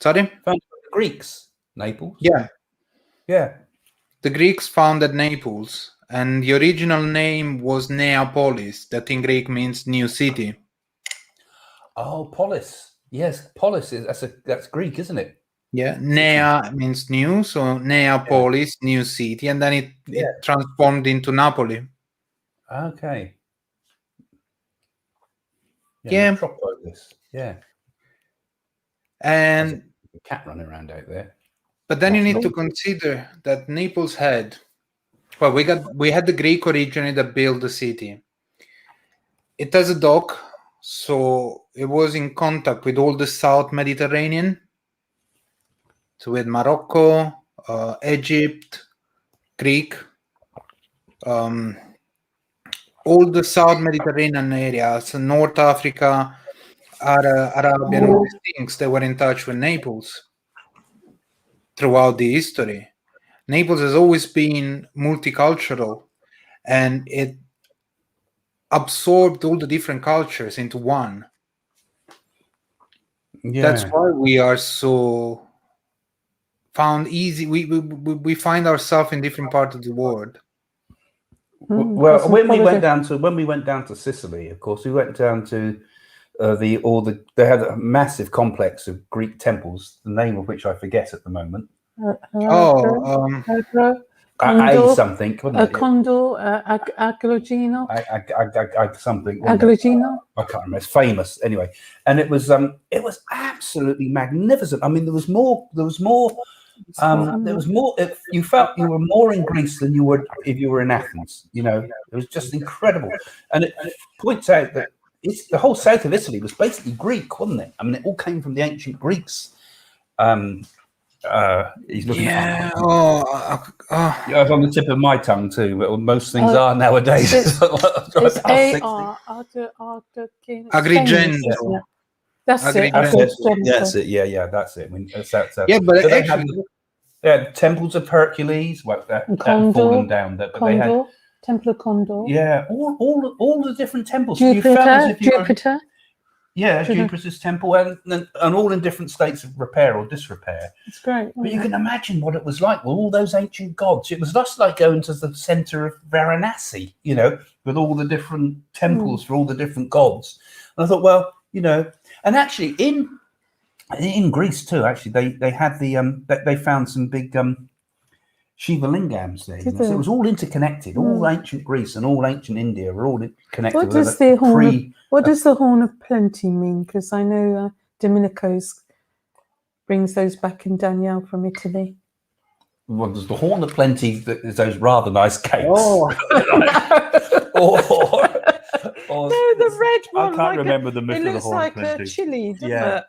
G: Sorry?
A: The Greeks. Naples?
G: Yeah.
A: Yeah.
G: The Greeks founded Naples, and the original name was Neapolis, that in Greek means new city.
A: Oh, polis. Yes, polis that's Greek, isn't it?
G: Yeah, Nea means new, so Neapolis, new city, and then it transformed into Napoli.
A: Okay.
G: Yeah.
A: Metropolis. Yeah.
G: And
A: There's a cat running around out there.
G: but then you need to consider that Naples had, well, we had the Greek originally that built the city. It has a dock, so it was in contact with all the South Mediterranean. So with Morocco, Egypt, Greek, all the South Mediterranean areas, North Africa, Arabia, and all these things, they were in touch with Naples throughout the history. Naples has always been multicultural, and it absorbed all the different cultures into one.
A: Yeah.
G: That's why we are so found easy. We find ourselves in different parts of the world.
A: Well, when we went down to Sicily, of course, we went down to they had a massive complex of Greek temples, the name of which I forget at the moment. Something, wasn't it?
B: Condor, Agrigino.
A: Something.
B: Agrigino.
A: I can't remember. It's famous anyway, and it was absolutely magnificent. I mean, there was more. You felt you were more in Greece than you were if you were in Athens. You know, it was just incredible, and it points out that the whole south of Italy was basically Greek, wasn't it? I mean, it all came from the ancient Greeks. He's looking at it's on the tip of my tongue too, but most things are nowadays.
B: It's
G: Agrigento.
B: That's it.
A: That's it. Yeah, that's it. I mean, that's
G: yeah, but
A: so
G: actually,
A: they had temples of Hercules. Well, that fallen down. But they had
B: Temple of Condor.
A: Yeah, all the different temples.
B: Jupiter.
A: Yeah, Jupiter's temple, and all in different states of repair or disrepair.
B: It's great.
A: But you can imagine what it was like with all those ancient gods. It was just like going to the center of Varanasi, you know, with all the different temples for all the different gods. And I thought, well, you know, and actually in Greece too, actually they had they found some big Shiva lingams there. You know? So it was all interconnected. All ancient Greece and all ancient India were all connected.
B: What does the Horn of Plenty mean? Because I know Domenico's brings those back in Danielle from Italy.
A: Well, there's the Horn of Plenty. There's those rather nice cakes. Or
B: the red one.
A: I can't remember the myth of the Horn of Plenty.
B: It looks like a chili, doesn't it?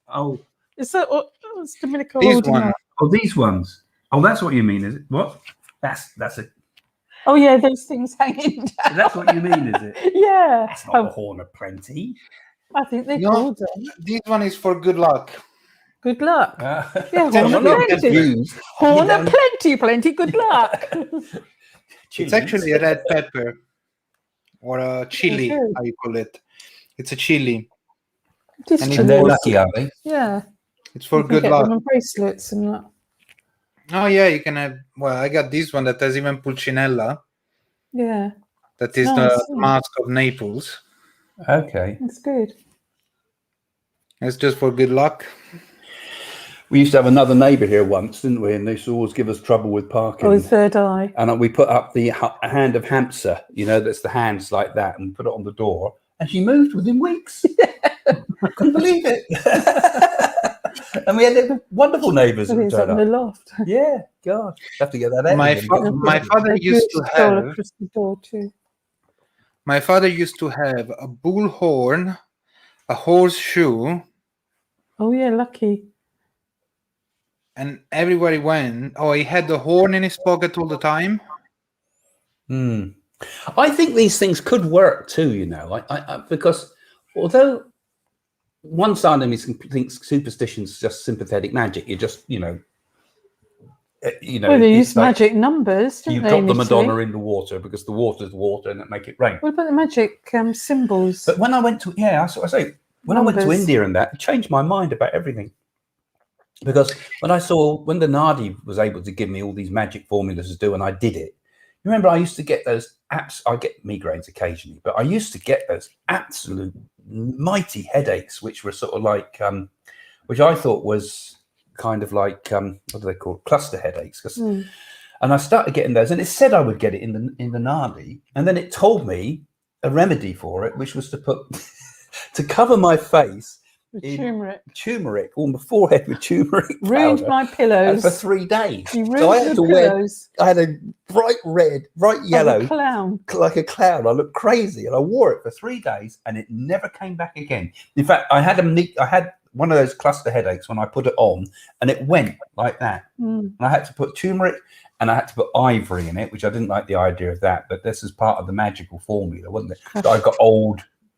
A: Oh,
B: is that what was Domenico
G: these
B: holding
G: ones.
B: up?
A: Oh, these ones. Oh, that's what you mean, is it? What? That's it.
B: Oh yeah, those things hanging down.
A: That's what you mean, is it?
B: Yeah.
A: That's not the Horn of Plenty.
B: I think they called them.
G: This one is for good luck.
B: Good luck. Yeah,
A: Horn of
B: Plenty. Horn of Plenty, good luck.
G: It's actually a red pepper or a chili, how you call it. It's a chili.
A: And they're lucky, are they?
B: Yeah.
G: It's for good luck.
B: Them on bracelets and that.
G: Oh yeah, you can have. Well, I got this one that has even Pulcinella.
B: Yeah.
G: That is the mask of Naples.
A: Okay.
B: That's good.
G: It's just for good luck.
A: We used to have another neighbour here once, didn't we? And they used to always give us trouble with parking.
B: Oh, third eye.
A: And we put up the hand of Hamsa, you know, that's the hands like that, and put it on the door. And she moved within weeks. I couldn't believe it. And we had wonderful neighbours.
B: It's up in the loft.
A: Yeah, God, have to get that out.
G: My father used to have
B: a crystal door too.
G: My father used to have a bullhorn, a horseshoe.
B: Oh yeah, lucky.
G: And everywhere he went, he had the horn in his pocket all the time.
A: I think these things could work too, you know, because although one side of me thinks superstition is just sympathetic magic, you just, you know.
B: Well, they use magic numbers, don't
A: you
B: they?
A: drop the Madonna in the water because the water's water and it make it rain.
B: What about the magic symbols?
A: But when I went to, when I went to India and that, it changed my mind about everything. Because when the Nadi was able to give me all these magic formulas to do, and I did it. You remember I used to get those I get migraines occasionally, but I used to get those absolute mighty headaches, which were sort of like, which I thought was kind of like what do they call cluster headaches. And I started getting those, and it said I would get it in the Nadi, and then it told me a remedy for it, which was to put to cover my face in turmeric on the forehead with turmeric
B: Ruined
A: powder,
B: my pillows
A: for 3 days.
B: You ruined
A: So I had
B: the
A: to wear.
B: pillows.
A: I had a bright red, bright yellow,
B: Like a clown.
A: like a clown. I looked crazy, and I wore it for 3 days, and it never came back again. In fact, I had one of those cluster headaches when I put it on, and it went like that. And I had to put turmeric, and I had to put ivory in it, which I didn't like the idea of that. But this is part of the magical formula, wasn't it? So I got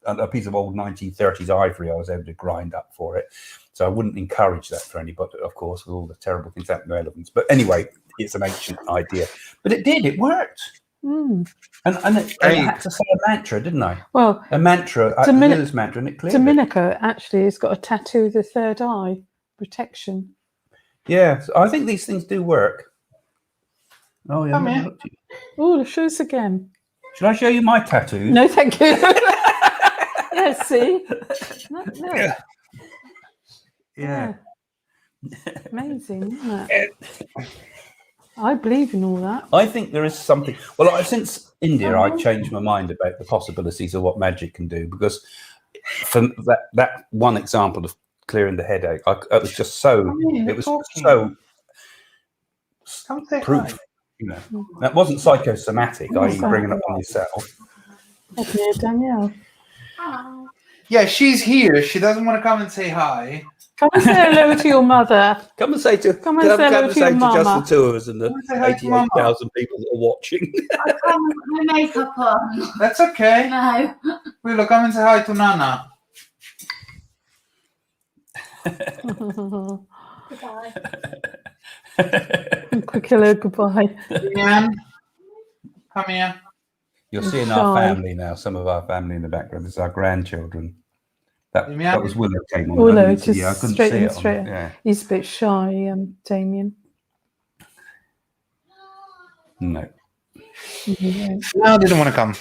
A: a piece of old 1930s ivory I was able to grind up for it. So I wouldn't encourage that for anybody, of course, with all the terrible things happening to elephants. But anyway, it's an ancient idea. But it did, it worked. And I had to say a mantra, didn't I?
B: Well,
A: a mantra. I did this mantra, and it cleared.
B: Domenico actually has got a tattoo of the third eye protection.
A: Yeah, so I think these things do work. Oh yeah.
G: Come here.
B: Oh, show us again.
A: Should I show you my tattoo?
B: No, thank you. Yeah, see? No.
A: Yeah.
B: Amazing, isn't it? I believe in all that.
A: I think there is something. Well, since India, I changed my mind about the possibilities of what magic can do, because from that one example of clearing the headache, it was just so. It was so proof. You know, that wasn't psychosomatic. I.e., bringing it on yourself.
B: Okay, Danielle.
G: Yeah, she's here. She doesn't want to come and say hi.
B: Come and say hello to your mother.
A: Come and say to
B: Come and say hello to your mama.
A: just the two of us and the 88,000 people that are watching.
H: I come with my makeup on.
G: That's okay.
H: No.
G: Willow, come and say hi to Nana.
H: Goodbye.
B: Quick hello, goodbye.
G: Ian, come here.
A: You're seeing our family now. Some of our family in the background. This is our grandchildren. That was Willow came on.
B: Willow, just
A: I couldn't
B: straight
A: see
B: and
A: it.
B: straight.
A: Yeah.
B: He's a bit shy, Damien.
A: No.
G: No, they don't want to come.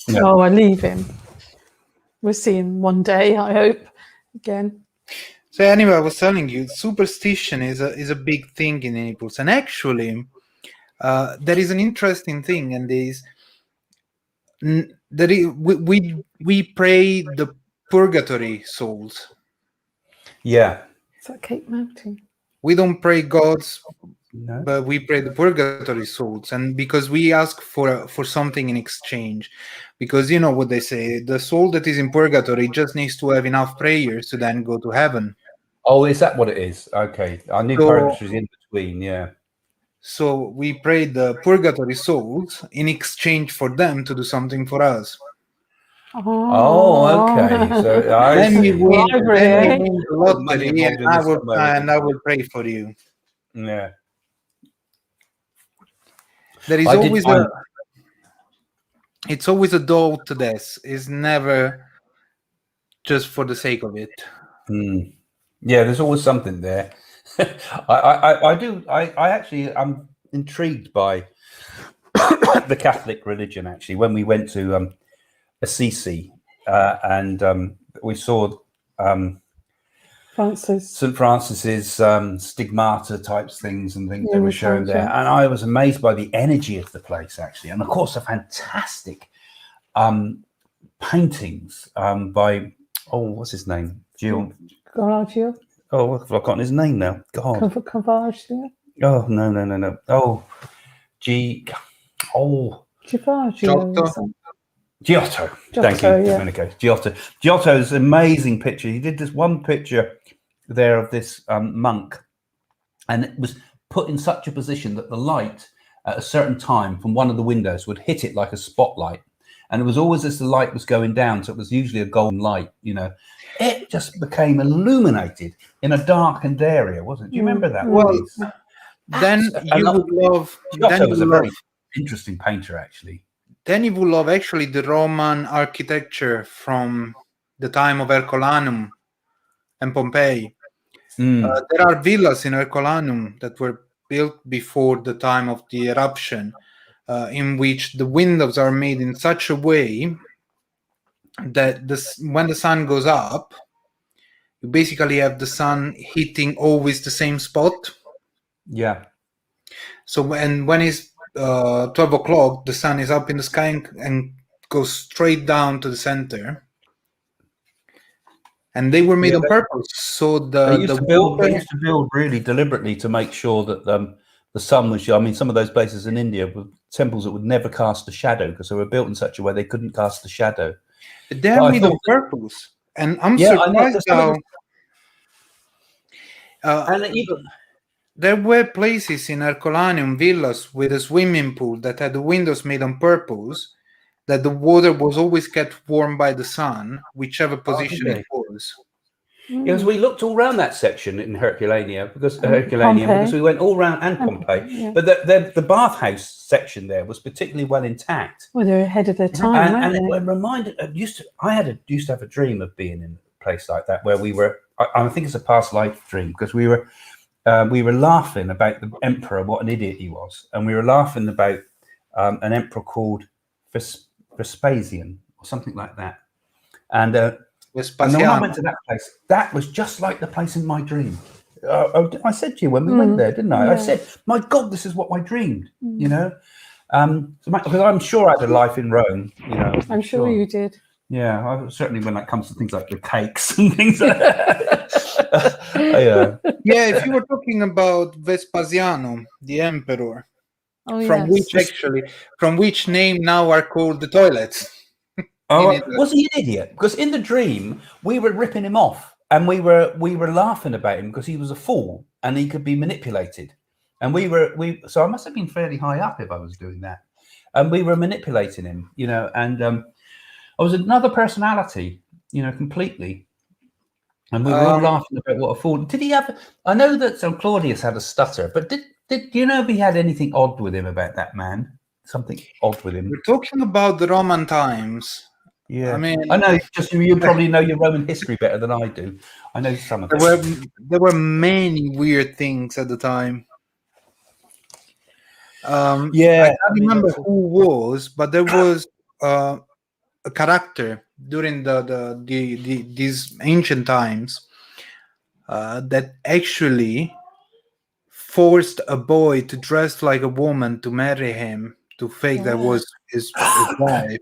B: No. Oh, I leave him. We'll see him one day, I hope. Again.
G: So anyway, I was telling you, superstition is a big thing in Naples, and actually, there is an interesting thing, and we pray the purgatory souls.
B: Yeah. Is that Cape Mountain?
G: We don't pray gods,
A: no.
G: But we pray the purgatory souls, and because we ask for something in exchange, because you know what they say, the soul that is in purgatory just needs to have enough prayers to then go to heaven.
A: Oh, is that what it is? Okay, I knew purgatory was in between. Yeah.
G: So we pray the purgatory souls in exchange for them to do something for us.
A: Oh, okay. So
G: then you win the lottery, and I will pray for you.
A: Yeah.
G: There is always it's always a door to this. It's never just for the sake of it.
A: Yeah, there's always something there. I'm intrigued by the Catholic religion. Actually, when we went to Assisi and we saw St. Francis's stigmata types things and things they were showing there, and I was amazed by the energy of the place actually, and of course the fantastic paintings by what's his name?
B: Caravaggio.
A: Oh, I've forgotten his name now. God.
B: Caravaggio.
A: Oh no. Giotto. Thank you, Domenico. Giotto's amazing picture. He did this one picture there of this monk, and it was put in such a position that the light at a certain time from one of the windows would hit it like a spotlight, and it was always as the light was going down, so it was usually a golden light, you know. It just became illuminated in a darkened area, wasn't it? Do you remember that?
G: Well, then you would love.
A: Giotto was a very interesting painter, actually.
G: Then you will love actually the Roman architecture from the time of Herculaneum and Pompeii. There are villas in Herculaneum that were built before the time of the eruption, in which the windows are made in such a way that when the sun goes up, you basically have the sun hitting always the same spot.
A: Yeah.
G: So when it's 12 o'clock, the sun is up in the sky and goes straight down to the center. And they were made on purpose. So
A: they used to build really deliberately to make sure that the sun was. I mean, some of those places in India were temples that would never cast a shadow because they were built in such a way they couldn't cast a shadow.
G: They're made on purpose, and I'm surprised how. There were places in Herculaneum villas with a swimming pool that had the windows made on purpose, that the water was always kept warm by the sun, whichever position it was.
A: Because we looked all around that section in Herculaneum because we went all around, and Pompeii. Yeah. But the bathhouse section there was particularly well intact.
B: Well, they're ahead of their time,
A: and it reminded. I used to have a dream of being in a place like that where we were. I think it's a past life dream because we were laughing about the emperor, what an idiot he was, and we were laughing about an emperor called Vespasian or something like that, and when I went to that place, that was just like the place in my dream. I said to you when we went there, didn't I? Yeah. I said, "My God, this is what I dreamed." You know, because I'm sure I had a life in Rome. You know,
B: I'm sure you did.
A: Yeah, certainly when that comes to things like the cakes and things like that.
G: Yeah, if you were talking about Vespasiano, the emperor, from which name now are called the toilets.
A: Was he an idiot? Because in the dream we were ripping him off, and we were laughing about him because he was a fool and he could be manipulated, and so I must have been fairly high up if I was doing that, and we were manipulating him, you know, and I was another personality, you know, completely, and we were all laughing about what a fool. Did he have? I know that Claudius had a stutter, but do you know if he had anything odd with him about that man? Something odd with him.
G: We're talking about the Roman times.
A: Yeah, I mean, I know. Just you probably know your Roman history better than I do. I know some of it.
G: There were many weird things at the time. I can't remember who was, but there was a character during these ancient times that actually forced a boy to dress like a woman to marry him, to fake that was his wife.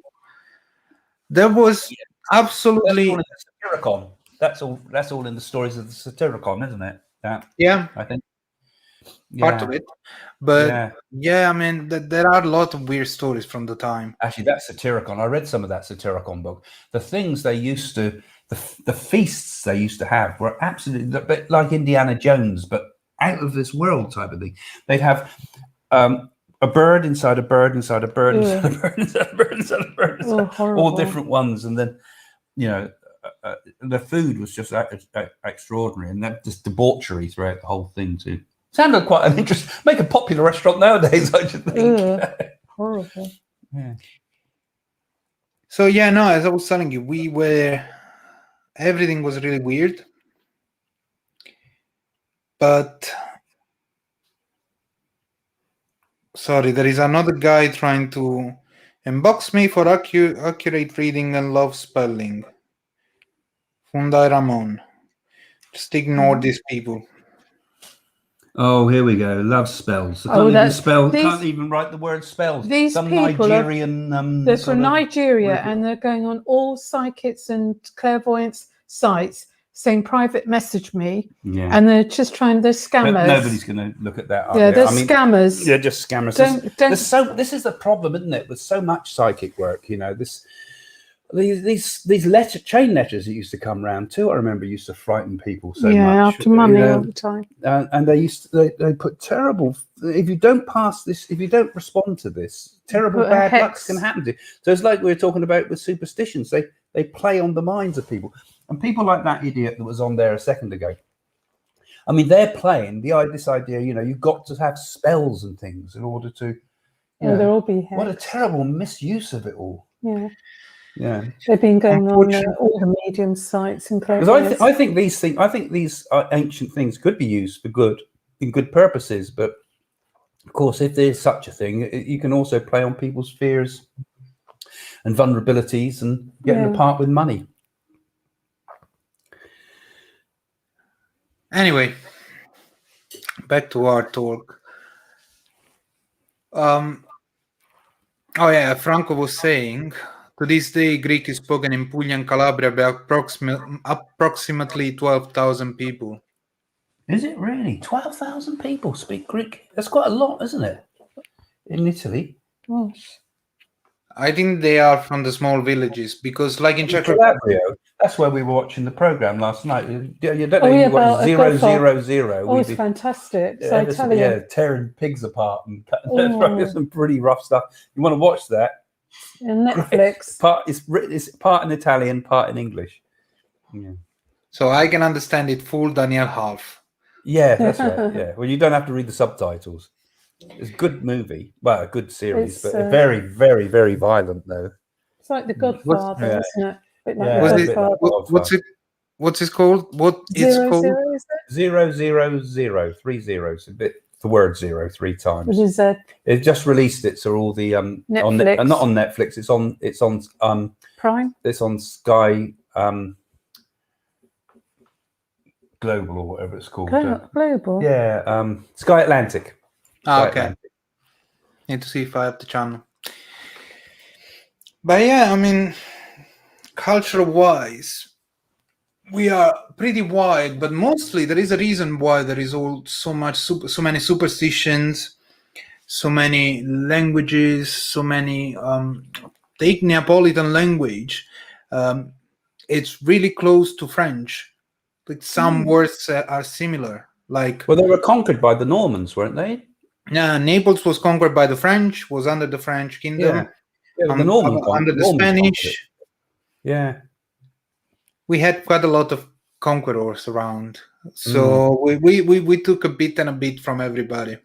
G: There was absolutely
A: Satyricon. That's all in the stories of the Satyricon, isn't it?
G: Yeah,
A: I think
G: part of it. But I mean, there are a lot of weird stories from the time.
A: Actually, that Satyricon, I read some of that Satyricon book. The things they used to, the feasts they used to have were absolutely a bit like Indiana Jones, but out of this world type of thing. They'd have a bird inside a bird inside a bird inside a bird inside a bird inside a bird inside all different ones, and then you know the food was just extraordinary, and that just debauchery throughout the whole thing too. Sounded quite an interesting. Make a popular restaurant nowadays, I should think.
B: Horrible.
A: Yeah.
G: So no, as I was telling you, everything was really weird, but. Sorry, there is another guy trying to inbox me for accurate reading and love spelling. Fundai Ramon. Just ignore these people.
A: Oh, here we go. Love spells. I can't even write the word spells.
B: These
A: Some
B: people
A: Nigerian.
B: They're from Nigeria, and they're going on all psychics and clairvoyance sites saying private message me, and they're just trying. They're scammers.
A: But nobody's going to look at that.
B: Yeah, they're scammers.
A: They're just scammers. This is the problem, isn't it? With so much psychic work, you know, these chain letters that used to come round too. I remember used to frighten people so much.
B: Yeah, after money all the time.
A: And they put terrible. If you don't pass this, if you don't respond to this, terrible bad luck can happen to you. So it's like we were talking about with superstitions. They play on the minds of people. And people like that idiot that was on there a second ago, I mean, they're playing this idea, you know, you've got to have spells and things in order to,
B: they'll all be hexed.
A: What a terrible misuse of it all.
B: Yeah.
A: Yeah.
B: They've been going on all the medium sites and
A: because I think these ancient things could be used for in good purposes, but of course, if there's such a thing, you can also play on people's fears and vulnerabilities and get them apart with money.
G: Anyway, back to our talk. Oh yeah, Franco was saying, to this day, Greek is spoken in Puglia and Calabria by approximately 12,000 people.
A: Is it really? 12,000 people speak Greek. That's quite a lot, isn't it? In Italy.
B: Gosh.
G: I think they are from the small villages because, like in Czech
A: Calabria, that's where we were watching the program last night. You don't know
B: about
A: you
B: a
A: got
B: Godfather.
A: 000.
B: Oh, it's fantastic. So Italian.
A: Yeah, tearing pigs apart and cutting some pretty rough stuff. You want to watch that?
B: And Netflix.
A: It's part in Italian, part in English. Yeah.
G: So I can understand it full, Daniel half.
A: Yeah, that's right. Yeah. Well, you don't have to read the subtitles. It's a good movie. Well, a good series, but very, very, very violent though.
B: It's like The Godfather, isn't it? A bit like The Godfather.
G: What's it called? What it's called?
B: 000, is it?
A: 000, 3 zeros. A bit the word 0 3 times.
B: Which is
A: it just released it, so all the
B: Netflix.
A: not on Netflix. It's on
B: Prime.
A: It's on Sky Global or whatever it's called.
B: Global.
A: Yeah, Sky Atlantic.
G: Okay. Atlantic. Need to see if I have the channel. But yeah, I mean, culture-wise, we are pretty wide, but mostly there is a reason why there is so many superstitions, so many languages, so many. Take Neapolitan language. It's really close to French. Like some words are similar. Like,
A: well, they were conquered by the Normans, weren't they?
G: Yeah, Naples was conquered by the French. Was under the French kingdom.
A: Yeah, the Normans
G: under the Spanish.
A: Yeah,
G: we had quite a lot of conquerors around, so we took a bit from everybody.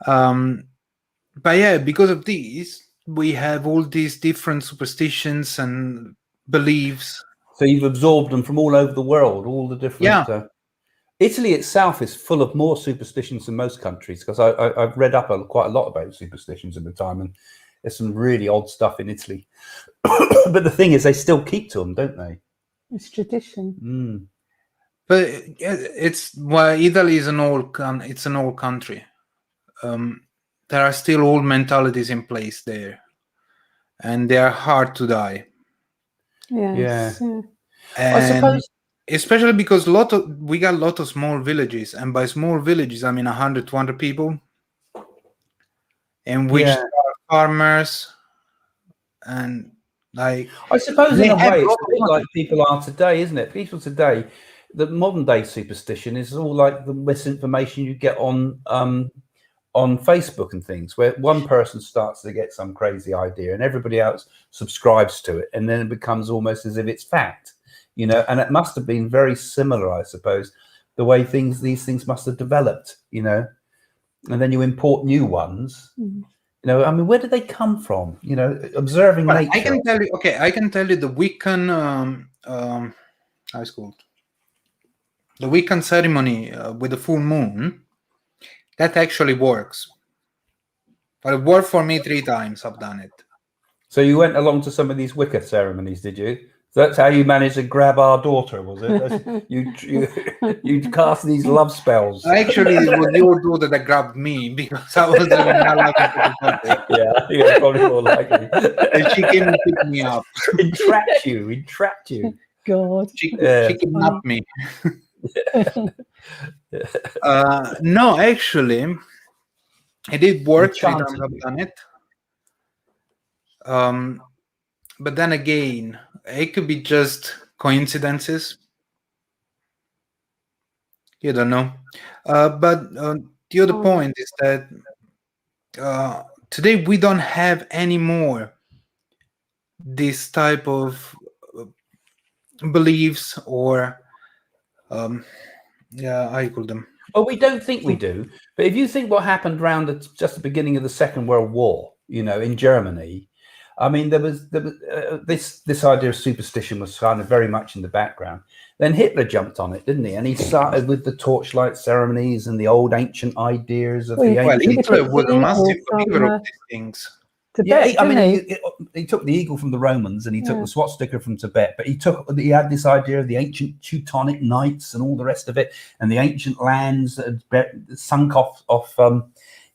G: But yeah, because of these, we have all these different superstitions and beliefs.
A: So you've absorbed them from all over the world, all the different.
G: Yeah.
A: Italy itself is full of more superstitions than most countries, because I've read up quite a lot about superstitions in the time, and there's some really odd stuff in Italy. But the thing is, they still keep to them, don't they?
B: It's tradition.
G: But it's Italy is an old country. There are still old mentalities in place there, and they are hard to die.
B: Yes. Yeah.
G: And I suppose, especially because we got a lot of small villages, and by small villages I mean 100, 200 people, in which are farmers, and like
A: I suppose in a way it's a bit like people are today, isn't it? People today, the modern day superstition is all like the misinformation you get on Facebook and things, where one person starts to get some crazy idea and everybody else subscribes to it, and then it becomes almost as if it's fact. You know, and it must have been very similar, I suppose, the way these things must have developed, you know, and then you import new ones. You know, I mean, where did they come from? You know, observing nature.
G: I can tell you. Okay, I can tell you the Wiccan. How it's called? The Wiccan ceremony with the full moon. That actually works. But it worked for me 3 times. I've done it.
A: So you went along to some of these Wicca ceremonies, did you? That's how you managed to grab our daughter, was it? you cast these love spells.
G: Actually, it was your daughter that grabbed me because I was not loving
A: it. Yeah, probably more likely.
G: And she came and picked me up.
A: Entrapped you.
B: God.
G: She kidnapped me. No, actually, it did work 3 times I've done it. But then again, it could be just coincidences. You don't know. But the other point is that today we don't have any more this type of beliefs or how you call them.
A: Well, we don't think we do. But if you think what happened around just the beginning of the Second World War, you know, in Germany, I mean, there was this idea of superstition was kind of very much in the background. Then Hitler jumped on it, didn't he? And he started with the torchlight ceremonies and the old ancient ideas of the ancient.
G: Hitler was a massive believer of these things.
B: Tibet,
A: I mean,
B: didn't
A: he took the eagle from the Romans and he took
B: Yeah.
A: the swastika from Tibet, but he had this idea of the ancient Teutonic Knights and all the rest of it, and the ancient lands that had sunk off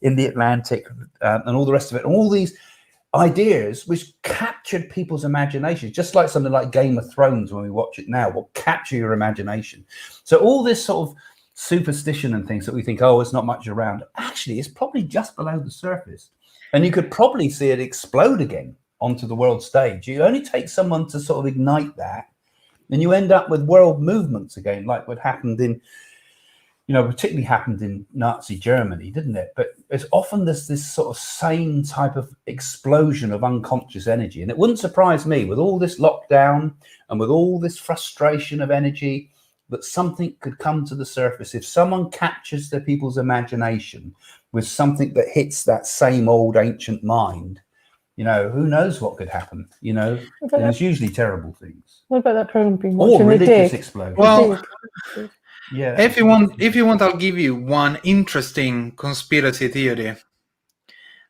A: in the Atlantic, and all the rest of it, and all these ideas which captured people's imagination, just like something like Game of Thrones when we watch it now will capture your imagination. So all this sort of superstition and things that we think, oh, it's not much around, actually it's probably just below the surface, and you could probably see it explode again onto the world stage. You only take someone to sort of ignite that, and you end up with world movements again, like what happened in, particularly happened in Nazi Germany, didn't it? But it's often this sort of same type of explosion of unconscious energy. And it wouldn't surprise me, with all this lockdown and with all this frustration of energy, that something could come to the surface if someone captures the people's imagination with something that hits that same old ancient mind. Who knows what could happen, and it's usually terrible things.
B: What about that program being
A: Or
B: watching? They
A: religious
B: did.
A: explosion.
G: Well,
A: yeah.
G: if you want, I'll give you one interesting conspiracy theory.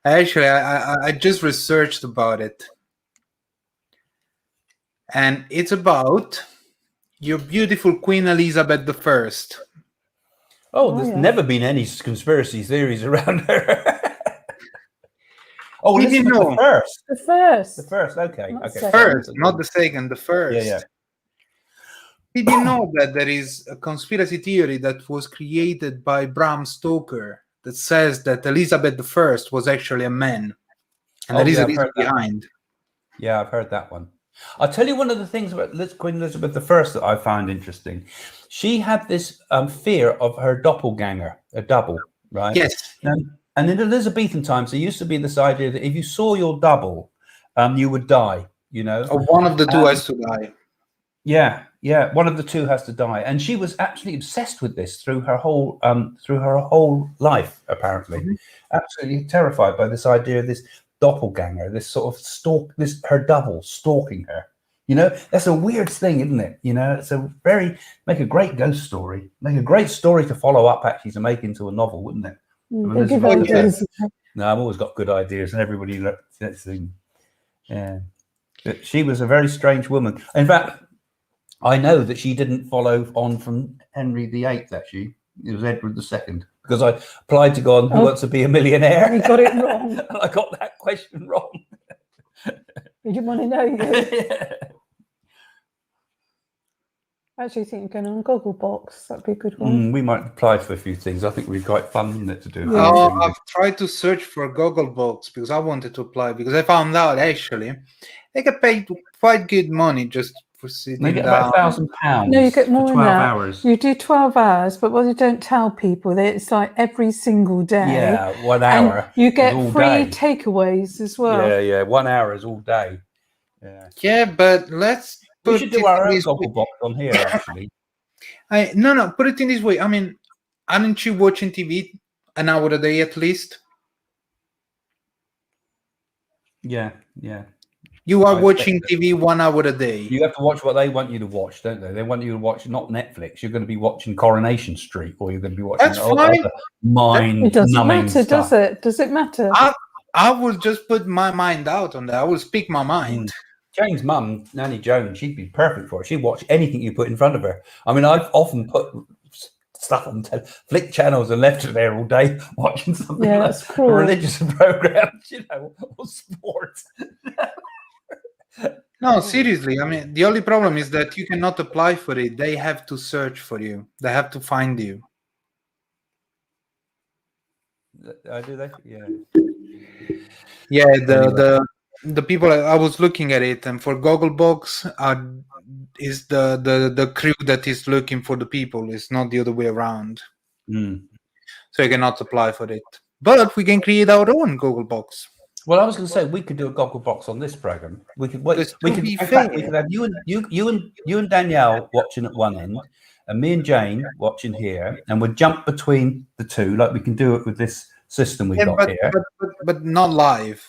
G: Actually, I just researched about it, and it's about your beautiful Queen Elizabeth I.
A: Oh, there's never been any conspiracy theories around her. Oh,
G: Did you
A: Elizabeth
G: know?
A: the first.
B: The first.
A: The first, okay.
B: Not
A: Okay.
B: second.
G: First, not the second, the first.
A: Yeah.
G: Did you know that there is a conspiracy theory that was created by Bram Stoker that says that Elizabeth I was actually a man, and there is a
A: I've
G: reason
A: heard that.
G: behind?
A: Yeah, I've heard that one. I'll tell you one of the things about Queen Elizabeth I that I found interesting. She had this fear of her doppelganger, a double, right?
G: Yes.
A: And in Elizabethan times, there used to be this idea that if you saw your double, you would die,
G: One of the two has to die.
A: Yeah, one of the two has to die, and she was absolutely obsessed with this through her whole life. Apparently, absolutely terrified by this idea of this doppelganger, this sort of her double stalking her. That's a weird thing, isn't it? It's make a great ghost story, make a great story to follow up, actually, to make into a novel, wouldn't it? No, I've always got good ideas, and everybody. Yeah, but she was a very strange woman. In fact, I know that she didn't follow on from Henry VIII, actually. It was Edward II, because I applied to go on Who Wants to Be a Millionaire.
B: You got it wrong.
A: And I got that question wrong.
B: You didn't want to know you. I actually think you're going on Gogglebox. That'd be a good one.
A: We might apply for a few things. I think it would be quite fun, wouldn't it, to do?
G: I've tried to search for Gogglebox because I wanted to apply, because I found out actually they get paid quite good money just for sitting
A: They get
G: down.
A: about £1,000.
B: No, you get more
A: for
B: than
A: 12
B: that.
A: hours.
B: You do 12 hours, but what you don't tell people, it's like every single day.
A: Yeah, 1 hour.
B: And you get
A: all
B: free
A: day.
B: takeaways as well.
A: Yeah, 1 hour is all day.
G: Yeah, but let's
A: We
G: put
A: should do
G: it
A: our own
G: this way.
A: Gogglebox on here, actually.
G: No, put it in this way. I mean, aren't you watching TV an hour a day at least?
A: Yeah.
G: You are
A: I
G: watching
A: expect
G: TV 1 hour a day.
A: You have to watch what they want you to watch, don't they? They want you to watch not Netflix. You're going to be watching Coronation Street, or you're going to be watching
G: That's fine.
A: other mind
B: It doesn't
A: numbing
B: matter,
A: stuff.
B: does it? Does it matter?
G: I will just put my mind out on that. I will speak my mind.
A: Jane's mum, Nanny Joan, she'd be perfect for it. She'd watch anything you put in front of her. I mean, I've often put stuff on flick channels and left her there all day watching something
B: Yeah,
A: like
B: that's cruel.
A: religious programs, or sports.
G: No, seriously. I mean, the only problem is that you cannot apply for it. They have to search for you. They have to find you.
A: Do they? Yeah.
G: Yeah, the people I was looking at it, and for Gogglebox is the crew that is looking for the people. It's not the other way around. So you cannot apply for it. But we can create our own Gogglebox.
A: Well, I was going to say we could do a Gogglebox on this program. We could
G: Just
A: we
G: to
A: could,
G: be
A: in fact,
G: fair.
A: we could have you and Danielle watching at one end, and me and Jane watching here, and we'd jump between the two, like we can do it with this system we've got here.
G: But not live.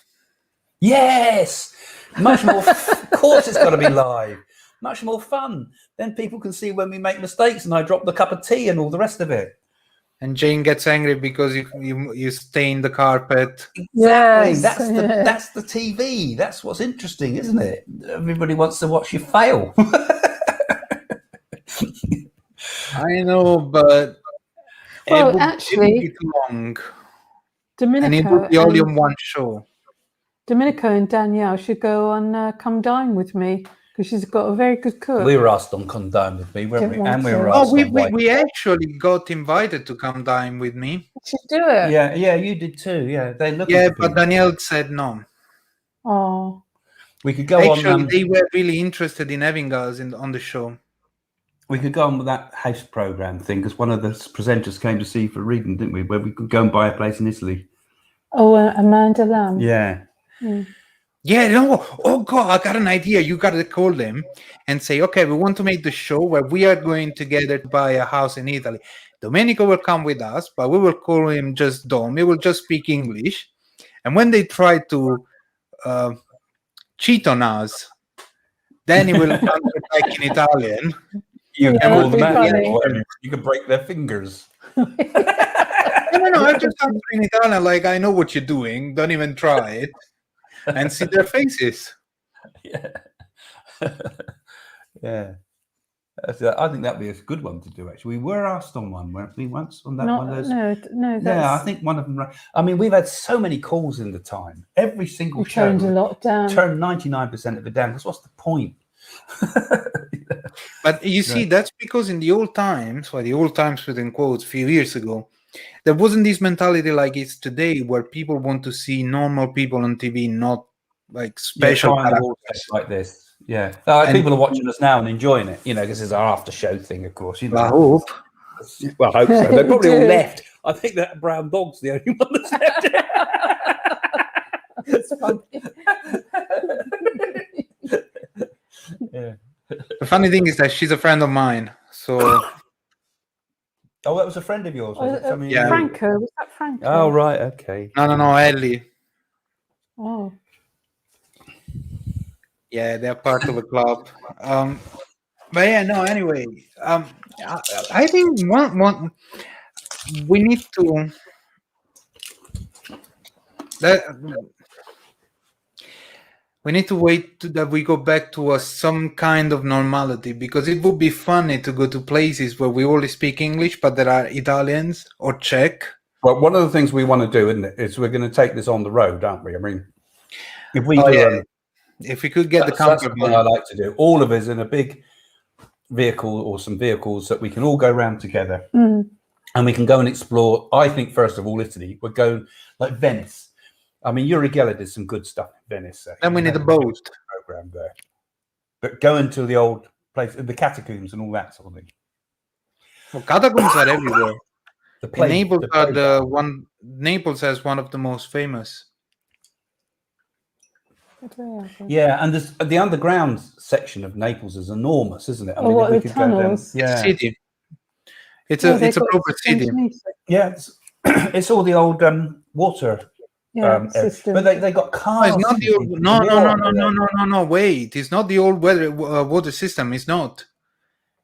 A: Yes, much more. Of course, it's got to be live. Much more fun. Then people can see when we make mistakes, and I drop the cup of tea and all the rest of it.
G: And Jane gets angry because you stain the carpet.
A: Exactly.
B: Yes,
A: That's the TV. That's what's interesting, isn't it? Everybody wants to watch you fail.
G: I know, but
B: Well,
G: it would
B: actually,
G: be too long. And it would
B: Domenico
G: be only on one show.
B: And Danielle should go on Come Dine with me because she's got a very good cook.
A: We were asked on Come Dine with me, weren't we?
B: Didn't want
A: And we
B: to.
A: were
G: Oh,
A: asked on White.
G: we actually got invited to come dine with me.
B: She should do it.
A: Yeah, you did too. Yeah, they look.
G: Yeah, but Danielle said no.
B: Oh,
A: we could go
G: Actually,
A: on.
G: they were really interested in having us on the show.
A: We could go on with that house program thing because one of the presenters came to see for reading, didn't we? Where we could go and buy a place in Italy.
B: oh, Amanda Lamb.
A: Yeah.
G: Yeah, no. Oh God, I got an idea. You got to call them and say, okay, we want to make the show where we are going together to buy a house in Italy. Domenico will come with us, but we will call him just Dom. He will just speak English. And when they try to cheat on us, then he will answer back in Italian.
A: You can call them out.
B: funny.
A: You can break their fingers.
G: No, I just answer in Italian like I know what you're doing. Don't even try it. And see their faces.
A: Yeah. Yeah. I think that'd be a good one to do, actually. We were asked on one, weren't we, once on that one of those?
B: No.
A: Yeah, I think one of them. I mean, we've had so many calls in the time. Every single
B: We
A: show.
B: turned a lot down.
A: Turned 99% of it down. Because what's the point?
G: But you see, that's because in the old times, within quotes, a few years ago, there wasn't this mentality like it's today, where people want to see normal people on TV, not like special characters
A: like this. Yeah,
G: And-
A: people are watching us now and enjoying it. You know, this is our after show thing, of course. You know,
G: I hope.
A: Well, I hope so. They're probably all
B: Do.
A: left. I think that brown dog's the only one that's left.
B: That's funny.
A: Yeah.
G: The funny thing is that she's a friend of mine, so
A: Oh, that was a friend of yours. Was it? Something you
G: Yeah.
A: knew?
B: Franco, was that Franco?
A: Oh, right. Okay.
G: no, Ellie.
B: Oh.
G: Yeah, they're part of a club. But yeah, no. Anyway, I think one we need to. We need to wait that we go back to some kind of normality, because it would be funny to go to places where we only speak English, but there are Italians or Czech.
A: Well, one of the things we want to do, isn't it, is we're going to take this on the road, aren't we? I mean, if we
G: if we could get the
A: that's
G: comfort
A: something I like to do. All of us in a big vehicle or some vehicles that we can all go around together and we can go and explore. I think, first of all, Italy. We're going like Venice. I mean, Uri Geller did some good stuff in Venice.
G: Then we need a boat.
A: Program there. But going to the old place, the catacombs and all that sort of thing.
G: Well, catacombs are everywhere.
A: The place,
G: Naples
A: the
G: are
A: place.
G: the one. Naples has one of the most famous.
A: Yeah, and the underground section of Naples is enormous, isn't it? I
B: Oh, what,
A: if
B: the
A: we could go down,
B: tunnels?
A: yeah,
G: City. It's
B: Yeah,
G: a
B: they've got
G: proper city.
B: strange music.
A: yeah, it's all the old water.
B: Yeah,
A: area.
B: system.
A: But they got
G: No,
A: cars.
G: it's not the old. No. Wait, it's not the old water system. It's not.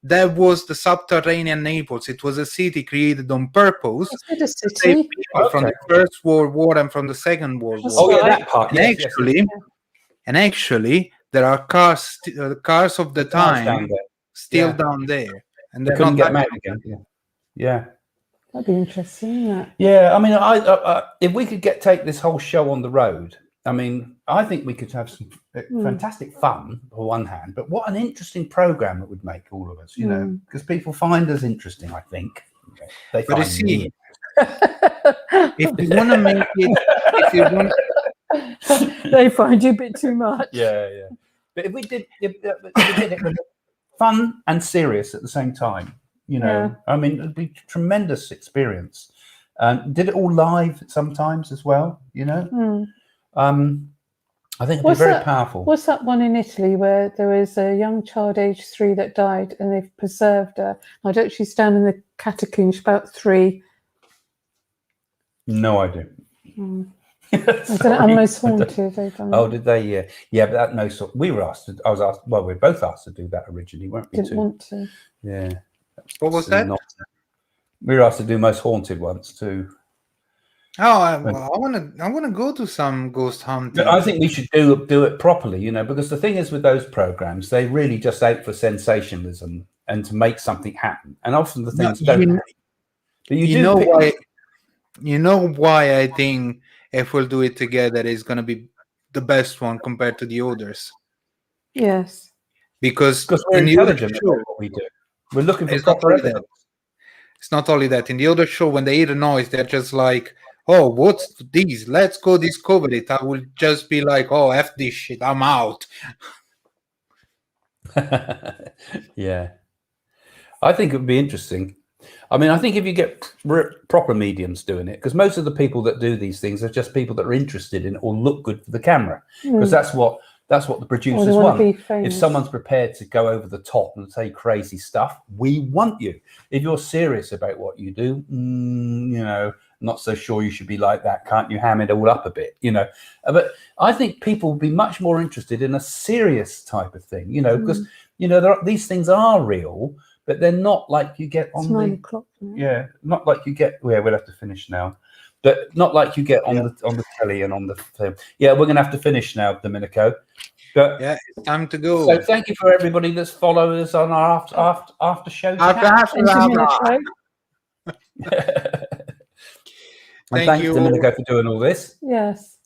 G: That was the subterranean Naples. It was a city created on purpose
B: It's not a
G: to save
B: city.
G: people from the First World War and from the Second World
B: That's
G: War.
A: Oh yeah,
B: right.
A: that part.
G: And
A: Yes, yes,
G: actually, and actually, there are cars of the
A: yes. Cars down
G: time
A: there.
G: still
A: Yeah.
G: down there, and
A: They
G: they're
A: couldn't
G: not
A: get them
G: that
A: out again. Yeah.
B: That'd be interesting, wouldn't it?
A: Yeah, I mean, if we could take this whole show on the road, I mean, I think we could have some fantastic fun on one hand, but what an interesting program it would make all of us, you know, because people find us interesting, I think. They
G: But you
A: find
G: see,
A: me.
G: if you want to make it,
B: They find you a bit too much.
A: Yeah. But if we did it with fun and serious at the same time, you know, I mean, it'd be a tremendous experience. Did it all live sometimes as well, you know? I think it'd be very powerful.
B: What's that one in Italy where there is a young child aged 3 that died and they've preserved her? I don't. She's down in the catacombs, about 3.
A: No idea.
B: I don't know, Almost Haunted. They've done.
A: Oh, did they? Yeah. But that no sort. We were asked. I was asked. Well, we were both asked to do that originally, weren't we?
B: Didn't want to.
A: Yeah.
G: what was that?
A: We were asked to do most haunted ones too.
G: Oh, I wanna go to some ghost hunting.
A: I think we should do it properly, you know, because the thing is with those programs, they really just out for sensationalism and to make something happen. And often the things don't happen. But
G: you know why? You know why I think if we'll do it together, it's gonna be the best one compared to the others.
B: Yes.
G: Because
A: we're
G: in the other
A: intelligent
G: show,
A: about what we do. We're looking for
G: it's not
A: proper
G: only that.
A: evidence.
G: It's not only that. In the other show, when they hear the noise, they're just like, "Oh, what's this? Let's go discover it." I will just be like, "Oh, F this shit, I'm out."
A: Yeah. I think it would be interesting. I mean, I think if you get proper mediums doing it, because most of the people that do these things are just people that are interested in it or look good for the camera, because that's what the producers want. If someone's prepared to go over the top and say crazy stuff, we want you. If you're serious about what you do, you know, not so sure you should be like that. Can't you ham it all up a bit, you know? But I think people will be much more interested in a serious type of thing, you know, because, you know, these things are real, but they're not like you get on
B: 9 o'clock.
A: Yeah, not like you get. Yeah, we'll have to finish now, but not like you get on the telly and on the film. Yeah, we're gonna have to finish now, Domenico. But
G: yeah, it's time to go.
A: So thank you for everybody that's followed us on our after show. And thanks, Domenico, for doing all this.
B: Yes.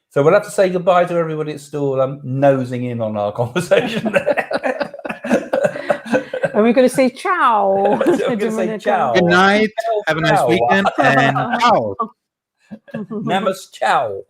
A: So we'll have to say goodbye to everybody that's still nosing in on our conversation there.
B: And we're going to say ciao.
A: We're going to say ciao.
G: Good night. Have a nice weekend. And ciao.
A: Namas ciao.